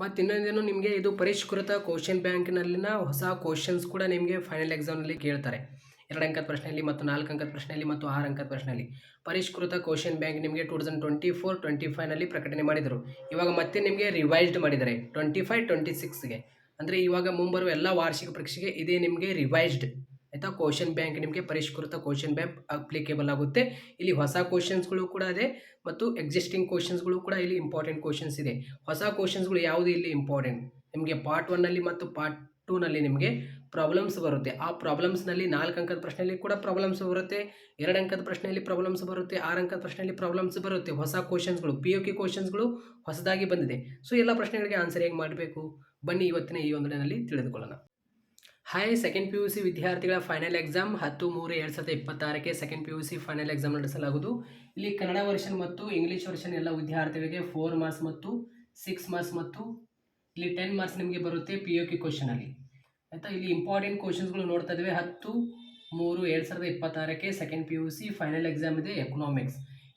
ಮತ್ತು ಇನ್ನೊಂದೇನು ನಿಮಗೆ ಇದು ಪರಿಷ್ಕೃತ ಕ್ವಶನ್ ಬ್ಯಾಂಕ್ನಲ್ಲಿನ ಹೊಸ ಕ್ವಶನ್ಸ್ ಕೂಡ ನಿಮಗೆ ಫೈನಲ್ ಎಕ್ಸಾಮ್ನಲ್ಲಿ ಕೇಳ್ತಾರೆ. 2 ಅಂಕದ ಪ್ರಶ್ನೆಯಲ್ಲಿ ಮತ್ತು 4 ಅಂಕದ ಪ್ರಶ್ನೆಯಲ್ಲಿ ಮತ್ತು 6 ಅಂಕದ ಪ್ರಶ್ನೆಯಲ್ಲಿ. ಪರಿಷ್ಕೃತ ಕ್ವಶನ್ ಬ್ಯಾಂಕ್ ನಿಮಗೆ 2024-25ನಲ್ಲಿ ಪ್ರಕಟಣೆ ಮಾಡಿದರು. ಇವಾಗ ಮತ್ತೆ ನಿಮಗೆ ರಿವೈಸ್ಡ್ ಮಾಡಿದ್ದಾರೆ 25-26ಗೆ. ಅಂದರೆ ಇವಾಗ ಮುಂಬರುವ ಎಲ್ಲ ವಾರ್ಷಿಕ ಪರೀಕ್ಷೆಗೆ ಇದೇ ನಿಮಗೆ ರಿವೈಸ್ಡ್ ಆಯಿತಾ ಕ್ವಶನ್ ಬ್ಯಾಂಕ್ ನಿಮಗೆ ಪರಿಷ್ಕೃತ ಕ್ವಶನ್ ಬ್ಯಾಂಕ್ ಅಪ್ಲಿಕೇಬಲ್ ಆಗುತ್ತೆ. ಇಲ್ಲಿ ಹೊಸ ಕ್ವಶನ್ಸ್ಗಳು ಕೂಡ ಇದೆ ಮತ್ತು ಎಕ್ಸಿಸ್ಟಿಂಗ್ ಕ್ವಶನ್ಸ್ಗಳು ಕೂಡ ಇಲ್ಲಿ ಇಂಪಾರ್ಟೆಂಟ್ ಕ್ವಶನ್ಸ್ ಇದೆ. ಹೊಸ ಕ್ವಶನ್ಸ್ಗಳು ಯಾವುದು ಇಲ್ಲಿ ಇಂಪಾರ್ಟೆಂಟ್ ನಿಮಗೆ ಪಾರ್ಟ್ 1ನಲ್ಲಿ ಮತ್ತು ಪಾರ್ಟ್ 2ನಲ್ಲಿ ನಿಮಗೆ ಪ್ರಾಬ್ಲಮ್ಸ್ ಬರುತ್ತೆ. ಆ ಪ್ರಾಬ್ಲಮ್ಸ್ನಲ್ಲಿ 4 ಅಂಕದ ಪ್ರಶ್ನೆಯಲ್ಲಿ ಕೂಡ ಪ್ರಾಬ್ಲಮ್ಸ್ ಬರುತ್ತೆ, 2 ಅಂಕದ ಪ್ರಶ್ನೆಯಲ್ಲಿ ಪ್ರಾಬ್ಲಮ್ಸ್ ಬರುತ್ತೆ, 6 ಅಂಕದ ಪ್ರಶ್ನೆಯಲ್ಲಿ ಪ್ರಾಬ್ಲಮ್ಸ್ ಬರುತ್ತೆ. ಹೊಸ ಕ್ವಶನ್ಸ್ಗಳು POQ ಕ್ವಶನ್ಸ್ಗಳು ಹೊಸದಾಗಿ ಬಂದಿದೆ. ಸೊ ಎಲ್ಲ ಪ್ರಶ್ನೆಗಳಿಗೆ ಆನ್ಸರ್ ಹೇಗೆ ಮಾಡಬೇಕು ಬನ್ನಿ ಇವತ್ತಿನ ಈ ಒಂದು ದಿನದಲ್ಲಿ ತಿಳಿದುಕೊಳ್ಳೋಣ. ಹಾಯ್, ಸೆಕೆಂಡ್ PUC ವಿದ್ಯಾರ್ಥಿಗಳ ಫೈನಲ್ ಎಕ್ಸಾಮ್ 10/3/2026ಕ್ಕೆ ಸೆಕೆಂಡ್ PUC ಫೈನಲ್ ಎಕ್ಸಾಮ್ ನಡೆಸಲಾಗುವುದು. ಇಲ್ಲಿ ಕನ್ನಡ ವರ್ಷನ್ ಮತ್ತು ಇಂಗ್ಲೀಷ್ ವರ್ಷನ್ ಎಲ್ಲ ವಿದ್ಯಾರ್ಥಿಗಳಿಗೆ 4 ಮಾರ್ಕ್ಸ್ ಮತ್ತು 6 ಮಾರ್ಕ್ಸ್ ಮತ್ತು ಇಲ್ಲಿ 10 ಮಾರ್ಕ್ಸ್ ನಿಮಗೆ ಬರುತ್ತೆ POQ ಕ್ವಶನಲ್ಲಿ ಆಯಿತಾ. ಇಲ್ಲಿ ಇಂಪಾರ್ಟೆಂಟ್ ಕ್ವಶನ್ಸ್ಗಳು ನೋಡ್ತಾ ಇದ್ದೇವೆ. 10/3/2026ಕ್ಕೆ ಸೆಕೆಂಡ್ PUC ಫೈನಲ್ ಎಕ್ಸಾಮ್ ಇದೆ.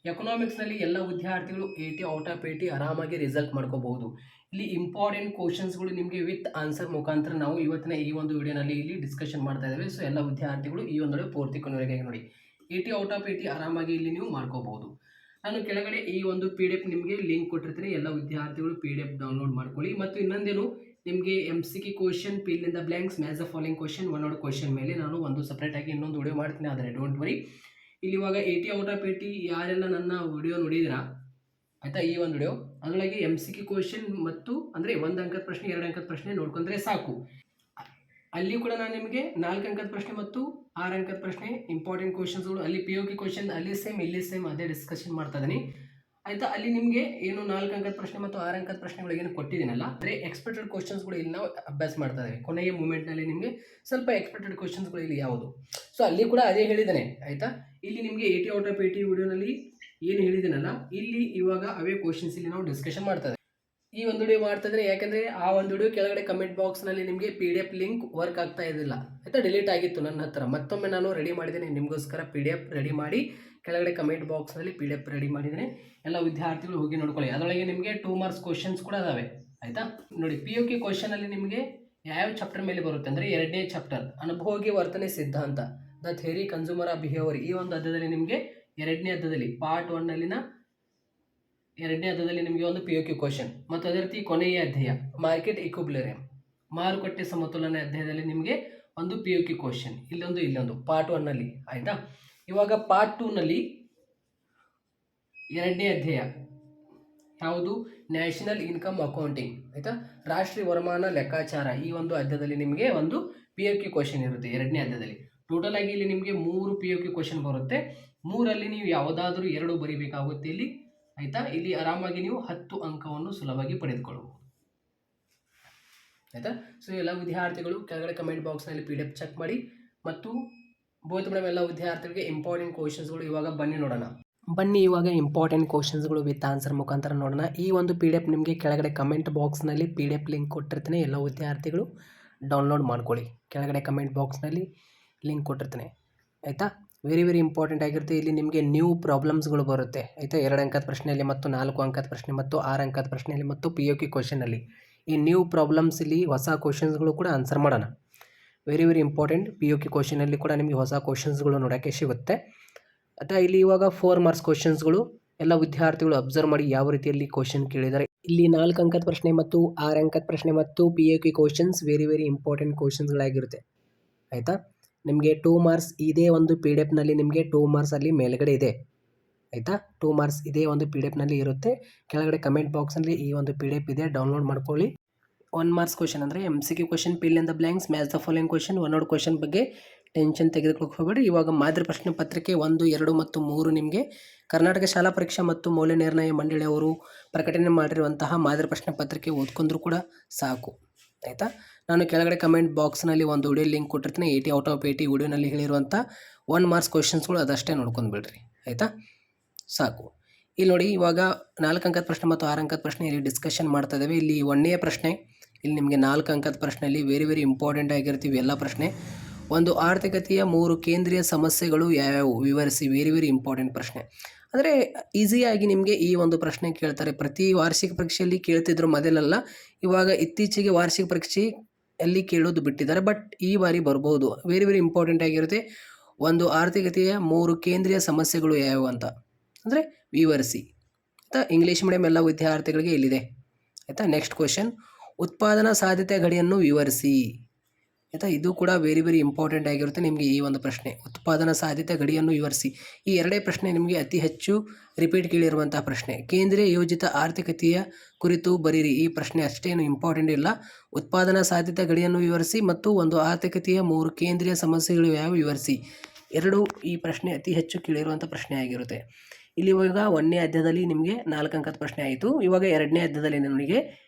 ಎಕನಾಮಿಕ್ಸ್ನಲ್ಲಿ ಎಲ್ಲ ವಿದ್ಯಾರ್ಥಿಗಳು 80 ಔಟ್ ಆಫ್ 80 ಆರಾಮಾಗಿ ರಿಸಲ್ಟ್ ಮಾಡ್ಕೋಬಹುದು. ಇಲ್ಲಿ ಇಂಪಾರ್ಟೆಂಟ್ ಕ್ವಶನ್ಸ್ಗಳು ನಿಮಗೆ ವಿತ್ ಆನ್ಸರ್ ಮುಖಾಂತರ ನಾವು ಇವತ್ತಿನ ಈ ಒಂದು ವಿಡಿಯೋನಲ್ಲಿ ಇಲ್ಲಿ ಡಿಸ್ಕಷನ್ ಮಾಡ್ತಾ ಇದ್ದೇವೆ. ಸೊ ಎಲ್ಲ ವಿದ್ಯಾರ್ಥಿಗಳು ಈ ಒಂದು ಪೂರ್ತಿ ಕೊನೆವರೆಗೆ ನೋಡಿ. 80 ಔಟ್ ಆಫ್ 80 ಆರಾಮಾಗಿ ಇಲ್ಲಿ ನೀವು ಮಾಡ್ಕೋಬಹುದು. ನಾನು ಕೆಳಗಡೆ ಈ ಒಂದು PDF ನಿಮಗೆ ಲಿಂಕ್ ಕೊಟ್ಟಿರ್ತೀನಿ. ಎಲ್ಲ ವಿದ್ಯಾರ್ಥಿಗಳು PDF ಡೌನ್ಲೋಡ್ ಮಾಡ್ಕೊಳ್ಳಿ. ಮತ್ತು ಇನ್ನೊಂದೇನು ನಿಮಗೆ MCQ question, fill in the blanks, match the following question, one word question ಮೇಲೆ ನಾನು ಒಂದು ಸಪ್ರೇಟಾಗಿ ಇನ್ನೊಂದು ವಿಡಿಯೋ ಮಾಡ್ತೀನಿ. ಆದರೆ ಡೋಂಟ್ ವರಿ, ಇಲ್ಲಿ ಇವಾಗ 80 ಔಟ್ ಆಫ್ 80 ಯಾರೆಲ್ಲ ನನ್ನ ವಿಡಿಯೋ ನೋಡಿದಿರಾ ಆಯಿತಾ, ಈ ಒಂದು ವಿಡಿಯೋ ಅದರೊಳಗೆ MCQ ಕ್ವಶನ್ ಮತ್ತು ಅಂದರೆ 1 ಅಂಕದ ಪ್ರಶ್ನೆ 2 ಅಂಕದ ಪ್ರಶ್ನೆ ನೋಡ್ಕೊಂಡ್ರೆ ಸಾಕು. ಅಲ್ಲಿ ಕೂಡ ನಾನು ನಿಮಗೆ 4 ಅಂಕದ ಪ್ರಶ್ನೆ ಮತ್ತು 6 ಅಂಕದ ಪ್ರಶ್ನೆ ಇಂಪಾರ್ಟೆಂಟ್ ಕ್ವಶನ್ಸ್ಗಳು ಅಲ್ಲಿ POQ ಕ್ವಶನ್ ಅಲ್ಲಿ ಸೇಮ್ ಇಲ್ಲಿ ಸೇಮ್ ಅದೇ ಡಿಸ್ಕಷನ್ ಮಾಡ್ತಾ ಇದ್ದೀನಿ ಆಯಿತಾ. ಅಲ್ಲಿ ನಿಮಗೆ ಏನು 4 ಅಂಕದ ಪ್ರಶ್ನೆ ಮತ್ತು 6 ಅಂಕದ ಪ್ರಶ್ನೆಗಳು ಏನು ಕೊಟ್ಟಿದ್ದೀನಲ್ಲ, ಅಂದರೆ ಎಕ್ಸ್ಪೆಕ್ಟೆಡ್ ಕ್ವಶನ್ಸ್ಗಳು ಇಲ್ಲಿ ನಾವು ಅಭ್ಯಾಸ ಮಾಡ್ತಾ ಇದ್ದೇವೆ. ಕೊನೆಯ ಮೂಮೆಂಟ್ನಲ್ಲಿ ನಿಮಗೆ ಸ್ವಲ್ಪ ಎಕ್ಸ್ಪೆಕ್ಟೆಡ್ ಕ್ವಶನ್ಸ್ಗಳು ಇಲ್ಲಿ ಯಾವುದು, ಸೊ ಅಲ್ಲಿ ಕೂಡ ಅದೇ ಹೇಳಿದ್ದೇನೆ ಆಯಿತಾ. ಇಲ್ಲಿ ನಿಮಗೆ 80 ಔಟ್ ಆಫ್ 80 ವಿಡಿಯೋನಲ್ಲಿ ಏನು ಹೇಳಿದ್ದೀನಲ್ಲ, ಇಲ್ಲಿ ಇವಾಗ ಅವೇ ಕ್ವಶನ್ಸ್ ಇಲ್ಲಿ ನಾವು ಡಿಸ್ಕಷನ್ ಮಾಡ್ತಾ ಇದ್ದೇವೆ. ಈ ಒಂದು ವಿಡಿಯೋ ಮಾಡ್ತಾ ಇದ್ರೆ ಯಾಕಂದರೆ ಆ ಒಂದು ವಿಡಿಯೋ ಕೆಳಗಡೆ ಕಮೆಂಟ್ ಬಾಕ್ಸ್ನಲ್ಲಿ ನಿಮಗೆ PDF ಲಿಂಕ್ ವರ್ಕ್ ಆಗ್ತಾ ಇದ್ದಿಲ್ಲ ಆಯಿತಾ, ಡಿಲೀಟ್ ಆಗಿತ್ತು ನನ್ನ ಹತ್ರ. ಮತ್ತೊಮ್ಮೆ ನಾನು ರೆಡಿ ಮಾಡಿದ್ದೇನೆ ನಿಮಗೋಸ್ಕರ PDF ರೆಡಿ ಮಾಡಿ ಕೆಳಗಡೆ ಕಮೆಂಟ್ ಬಾಕ್ಸ್ನಲ್ಲಿ PDF ರೆಡಿ ಮಾಡಿದ್ದೇನೆ. ಎಲ್ಲ ವಿದ್ಯಾರ್ಥಿಗಳು ಹೋಗಿ ನೋಡ್ಕೊಳ್ಳಿ. ಅದರೊಳಗೆ ನಿಮಗೆ 2 ಮಾರ್ಕ್ಸ್ ಕ್ವಶನ್ಸ್ ಕೂಡ ಅದಾವೆ ಆಯಿತಾ. ನೋಡಿ POQ ಕ್ವಶನಲ್ಲಿ ನಿಮಗೆ ಯಾವ ಚಾಪ್ಟರ್ ಮೇಲೆ ಬರುತ್ತೆ ಅಂದರೆ 2ನೇ ಚಾಪ್ಟರ್ ಅನುಭೋಗಿ ವರ್ತನೆ ಸಿದ್ಧಾಂತ, ದ ಥಿಯರಿ ಕನ್ಸ್ಯೂಮರ್ ಬಿಹೇವಿಯರ್. ಈ ಒಂದು ಅಧ್ಯಾಯದಲ್ಲಿ ನಿಮಗೆ 2ನೇ ಅಧ್ಯಾಯದಲ್ಲಿ ಪಾರ್ಟ್ 1ನಲ್ಲಿನ 2ನೇ ಅಧ್ಯಾಯದಲ್ಲಿ ನಿಮಗೆ ಒಂದು POQ ಕ್ವಶನ್ ಮತ್ತು ಅದೇ ರೀತಿ ಕೊನೆಯ ಅಧ್ಯಾಯ ಮಾರ್ಕೆಟ್ ಇಕ್ವಿಲಿಬ್ರಿಯಂ, ಮಾರುಕಟ್ಟೆ ಸಮತೋಲನ ಅಧ್ಯಾಯದಲ್ಲಿ ನಿಮಗೆ ಒಂದು POQ ಕ್ವಶನ್ ಇಲ್ಲೊಂದು ಪಾರ್ಟ್ 1ನಲ್ಲಿ ಆಯಿತಾ. ಇವಾಗ ಪಾರ್ಟ್ 2ನಲ್ಲಿ 2ನೇ ಅಧ್ಯಾಯ ಯಾವುದು, ನ್ಯಾಷನಲ್ ಇನ್ಕಮ್ ಅಕೌಂಟಿಂಗ್ ಆಯಿತಾ, ರಾಷ್ಟ್ರೀಯ ವರಮಾನ ಲೆಕ್ಕಾಚಾರ. ಈ ಒಂದು ಅಧ್ಯಾಯದಲ್ಲಿ ನಿಮಗೆ ಒಂದು POQ ಕ್ವಶನ್ ಇರುತ್ತೆ 2ನೇ ಅಧ್ಯಾಯದಲ್ಲಿ. ಟೋಟಲ್ ಆಗಿ ಇಲ್ಲಿ ನಿಮಗೆ 3 POQ ಕ್ವಶನ್ ಬರುತ್ತೆ. 3ರಲ್ಲಿ ನೀವು ಯಾವುದಾದ್ರೂ 2 ಬರೀಬೇಕಾಗುತ್ತೆ ಇಲ್ಲಿ ಆಯಿತಾ. ಇಲ್ಲಿ ಆರಾಮಾಗಿ ನೀವು 10 ಅಂಕವನ್ನು ಸುಲಭವಾಗಿ ಪಡೆದುಕೊಳ್ಳಬಹುದು ಆಯಿತಾ. ಸೊ ಎಲ್ಲ ವಿದ್ಯಾರ್ಥಿಗಳು ಕೆಳಗಡೆ ಕಮೆಂಟ್ ಬಾಕ್ಸ್ನಲ್ಲಿ PDF ಚೆಕ್ ಮಾಡಿ. ಮತ್ತು ಬೋತ್ ಮೇಡಮ್ ಎಲ್ಲ ವಿದ್ಯಾರ್ಥಿಗಳಿಗೆ ಇಂಪಾರ್ಟೆಂಟ್ ಕ್ವಶನ್ಸ್ಗಳು ಇವಾಗ ಬನ್ನಿ ಇವಾಗ ಇಂಪಾರ್ಟೆಂಟ್ ಕ್ವಶನ್ಸ್ಗಳು ವಿತ್ ಆನ್ಸರ್ ಮುಖಾಂತರ ನೋಡೋಣ. ಈ ಒಂದು PDF ನಿಮಗೆ ಕೆಳಗಡೆ ಕಮೆಂಟ್ ಬಾಕ್ಸ್ನಲ್ಲಿ PDF ಲಿಂಕ್ ಕೊಟ್ಟಿರ್ತೀನಿ. ಎಲ್ಲ ವಿದ್ಯಾರ್ಥಿಗಳು ಡೌನ್ಲೋಡ್ ಮಾಡ್ಕೊಳ್ಳಿ. ಕೆಳಗಡೆ ಕಮೆಂಟ್ ಬಾಕ್ಸ್ನಲ್ಲಿ ಲಿಂಕ್ ಕೊಟ್ಟಿರ್ತೀನಿ ಆಯಿತಾ. ವೆರಿ ಇಂಪಾರ್ಟೆಂಟ್ ಆಗಿರುತ್ತೆ. ಇಲ್ಲಿ ನಿಮಗೆ ನ್ಯೂ ಪ್ರಾಬ್ಲಮ್ಸ್ಗಳು ಬರುತ್ತೆ ಆಯಿತಾ. 2 ಅಂಕದ ಪ್ರಶ್ನೆಯಲ್ಲಿ ಮತ್ತು 4 ಅಂಕದ ಪ್ರಶ್ನೆ ಮತ್ತು 6 ಅಂಕದ ಪ್ರಶ್ನೆಯಲ್ಲಿ ಮತ್ತು POQ ಕ್ವಶನಲ್ಲಿ ಈ ನ್ಯೂ ಪ್ರಾಬ್ಲಮ್ಸ್ ಇಲ್ಲಿ ಹೊಸ ಕ್ವಶನ್ಸ್ಗಳು ಕೂಡ ಆನ್ಸರ್ ಮಾಡೋಣ. Very important. POQ ಕ್ವಶನಲ್ಲಿ ಕೂಡ ನಿಮಗೆ ಹೊಸ ಕ್ವಶನ್ಸ್ಗಳು ನೋಡೋಕ್ಕೆ ಸಿಗುತ್ತೆ ಆಯಿತಾ. ಇಲ್ಲಿ ಇವಾಗ 4 ಮಾರ್ಕ್ಸ್ ಕ್ವಶನ್ಸ್ಗಳು ಎಲ್ಲ ವಿದ್ಯಾರ್ಥಿಗಳು ಅಬ್ಸರ್ವ್ ಮಾಡಿ ಯಾವ ರೀತಿಯಲ್ಲಿ ಕ್ವಶನ್ ಕೇಳಿದ್ದಾರೆ. ಇಲ್ಲಿ 4 ಅಂಕದ ಪ್ರಶ್ನೆ ಮತ್ತು 6 ಅಂಕದ ಪ್ರಶ್ನೆ ಮತ್ತು POQ ಕ್ವಶನ್ಸ್ ವೆರಿ ಇಂಪಾರ್ಟೆಂಟ್ ಕ್ವಶನ್ಸ್ಗಳಾಗಿರುತ್ತೆ ಆಯಿತಾ. ನಿಮಗೆ 2 ಮಾರ್ಕ್ಸ್ ಇದೇ ಒಂದು PDFನಲ್ಲಿ ನಿಮಗೆ 2 ಮಾರ್ಕ್ಸ್ ಅಲ್ಲಿ ಮೇಲ್ಗಡೆ ಇದೆ ಆಯಿತಾ. 2 ಮಾರ್ಕ್ಸ್ ಇದೇ ಒಂದು PDFನಲ್ಲಿ ಇರುತ್ತೆ. ಕೆಳಗಡೆ ಕಮೆಂಟ್ ಬಾಕ್ಸ್ನಲ್ಲಿ ಈ ಒಂದು PDF ಇದೆ, ಡೌನ್ಲೋಡ್ ಮಾಡ್ಕೊಳ್ಳಿ. 1 ಮಾರ್ಕ್ಸ್ ಕ್ವಶನ್ ಅಂದರೆ MCQ question, fill in the blanks, match the following question, one word question ಬಗ್ಗೆ ಟೆನ್ಷನ್ ತೆಗೆದುಕೊಳ್ಳೋಕೆ ಹೋಗಬೇಡಿ. ಇವಾಗ ಮಾದರಿ ಪ್ರಶ್ನೆ ಪತ್ರಿಕೆ 1, 2 ಮತ್ತು 3 ನಿಮಗೆ ಕರ್ನಾಟಕ ಶಾಲಾ ಪರೀಕ್ಷಾ ಮತ್ತು ಮೌಲ್ಯ ನಿರ್ಣಯ ಮಂಡಳಿಯವರು ಪ್ರಕಟಣೆ ಮಾಡಿರುವಂತಹ ಮಾದರಿ ಪ್ರಶ್ನೆ ಪತ್ರಿಕೆ ಓದ್ಕೊಂಡ್ರೂ ಕೂಡ ಸಾಕು ಆಯಿತಾ. ನಾನು ಕೆಳಗಡೆ ಕಮೆಂಟ್ ಬಾಕ್ಸ್ನಲ್ಲಿ ಒಂದು ವಿಡಿಯೋ ಲಿಂಕ್ ಕೊಟ್ಟಿರ್ತೀನಿ. 80 ಔಟ್ ಆಫ್ 80 ವಿಡಿಯೋನಲ್ಲಿ ಹೇಳಿರುವಂಥ 1 ಮಾರ್ಕ್ಸ್ ಕ್ವಶನ್ಸ್ಗಳು ಅದಷ್ಟೇ ನೋಡ್ಕೊಂಡು ಬಿಡ್ರಿ ಆಯಿತಾ, ಸಾಕು. ಇಲ್ಲಿ ನೋಡಿ ಇವಾಗ 4 ಅಂಕದ ಪ್ರಶ್ನೆ ಮತ್ತು 6 ಅಂಕದ ಪ್ರಶ್ನೆ ಇಲ್ಲಿ ಡಿಸ್ಕಷನ್ ಮಾಡ್ತಾ ಇದ್ದೇವೆ. ಇಲ್ಲಿ 1ನೇ ಪ್ರಶ್ನೆ ಇಲ್ಲಿ ನಿಮಗೆ 4 ಅಂಕದ ಪ್ರಶ್ನೆಯಲ್ಲಿ ವೆರಿ ಇಂಪಾರ್ಟೆಂಟ್ ಆಗಿರ್ತೀವಿ ಎಲ್ಲ ಪ್ರಶ್ನೆ. ಒಂದು ಆರ್ಥಿಕತೆಯ 3 ಕೇಂದ್ರೀಯ ಸಮಸ್ಯೆಗಳು ಯಾವ್ಯಾವು ವಿವರಿಸಿ, ವೆರಿ ಇಂಪಾರ್ಟೆಂಟ್ ಪ್ರಶ್ನೆ. ಅಂದರೆ ಈಸಿಯಾಗಿ ನಿಮಗೆ ಈ ಒಂದು ಪ್ರಶ್ನೆ ಕೇಳ್ತಾರೆ. ಪ್ರತಿ ವಾರ್ಷಿಕ ಪರೀಕ್ಷೆಯಲ್ಲಿ ಕೇಳ್ತಿದ್ರು ಮೊದಲೆಲ್ಲ, ಇವಾಗ ಇತ್ತೀಚೆಗೆ ವಾರ್ಷಿಕ ಪರೀಕ್ಷೆಯಲ್ಲಿ ಕೇಳೋದು ಬಿಟ್ಟಿದ್ದಾರೆ. ಬಟ್ ಈ ಬಾರಿ ಬರ್ಬೋದು. ವೆರಿ ವೆರಿ ಇಂಪಾರ್ಟೆಂಟ್ ಆಗಿರುತ್ತೆ. ಒಂದು ಆರ್ಥಿಕತೆಯ 3 ಕೇಂದ್ರೀಯ ಸಮಸ್ಯೆಗಳು ಯಾವುವು ಅಂತ ಅಂದರೆ ವಿವರಿಸಿ. ಆಯಿತಾ, ಇಂಗ್ಲೀಷ್ ಮೀಡಿಯಂ ಎಲ್ಲ ವಿದ್ಯಾರ್ಥಿಗಳಿಗೆ ಇಲ್ಲಿದೆ. ಆಯಿತಾ, ನೆಕ್ಸ್ಟ್ ಕ್ವೆಶನ್, ಉತ್ಪಾದನಾ ಸಾಧ್ಯತೆ ಗಡಿಯನ್ನು ವಿವರಿಸಿ. ಆಯಿತಾ, ಇದು ಕೂಡ ವೆರಿ ವೆರಿ ಇಂಪಾರ್ಟೆಂಟ್ ಆಗಿರುತ್ತೆ ನಿಮಗೆ ಈ ಒಂದು ಪ್ರಶ್ನೆ. ಉತ್ಪಾದನಾ ಸಾಧ್ಯತೆ ಗಡಿಯನ್ನು ವಿವರಿಸಿ. ಈ ಎರಡೇ ಪ್ರಶ್ನೆ ನಿಮಗೆ ಅತಿ ಹೆಚ್ಚು ರಿಪೀಟ್ ಕೇಳಿರುವಂತಹ ಪ್ರಶ್ನೆ. ಕೇಂದ್ರೀಯ ಯೋಜಿತ ಆರ್ಥಿಕತೆಯ ಕುರಿತು ಬರೀರಿ. ಈ ಪ್ರಶ್ನೆ ಅಷ್ಟೇನು ಇಂಪಾರ್ಟೆಂಟ್ ಇಲ್ಲ. ಉತ್ಪಾದನಾ ಸಾಧ್ಯತೆ ಗಡಿಯನ್ನು ವಿವರಿಸಿ ಮತ್ತು ಒಂದು ಆರ್ಥಿಕತೆಯ 3 ಕೇಂದ್ರೀಯ ಸಮಸ್ಯೆಗಳು ಯಾವ ವಿವರಿಸಿ. ಎರಡು ಈ ಪ್ರಶ್ನೆ ಅತಿ ಹೆಚ್ಚು ಕೇಳಿರುವಂಥ ಪ್ರಶ್ನೆ ಆಗಿರುತ್ತೆ. ಇಲ್ಲಿ ಇವಾಗ 1ನೇ ಅಧ್ಯಾಯದಲ್ಲಿ ನಿಮಗೆ 4 ಅಂಕದ ಪ್ರಶ್ನೆ ಆಯಿತು. ಇವಾಗ 2ನೇ ಅಧ್ಯಾಯದಲ್ಲಿ ನಿಮಗೆ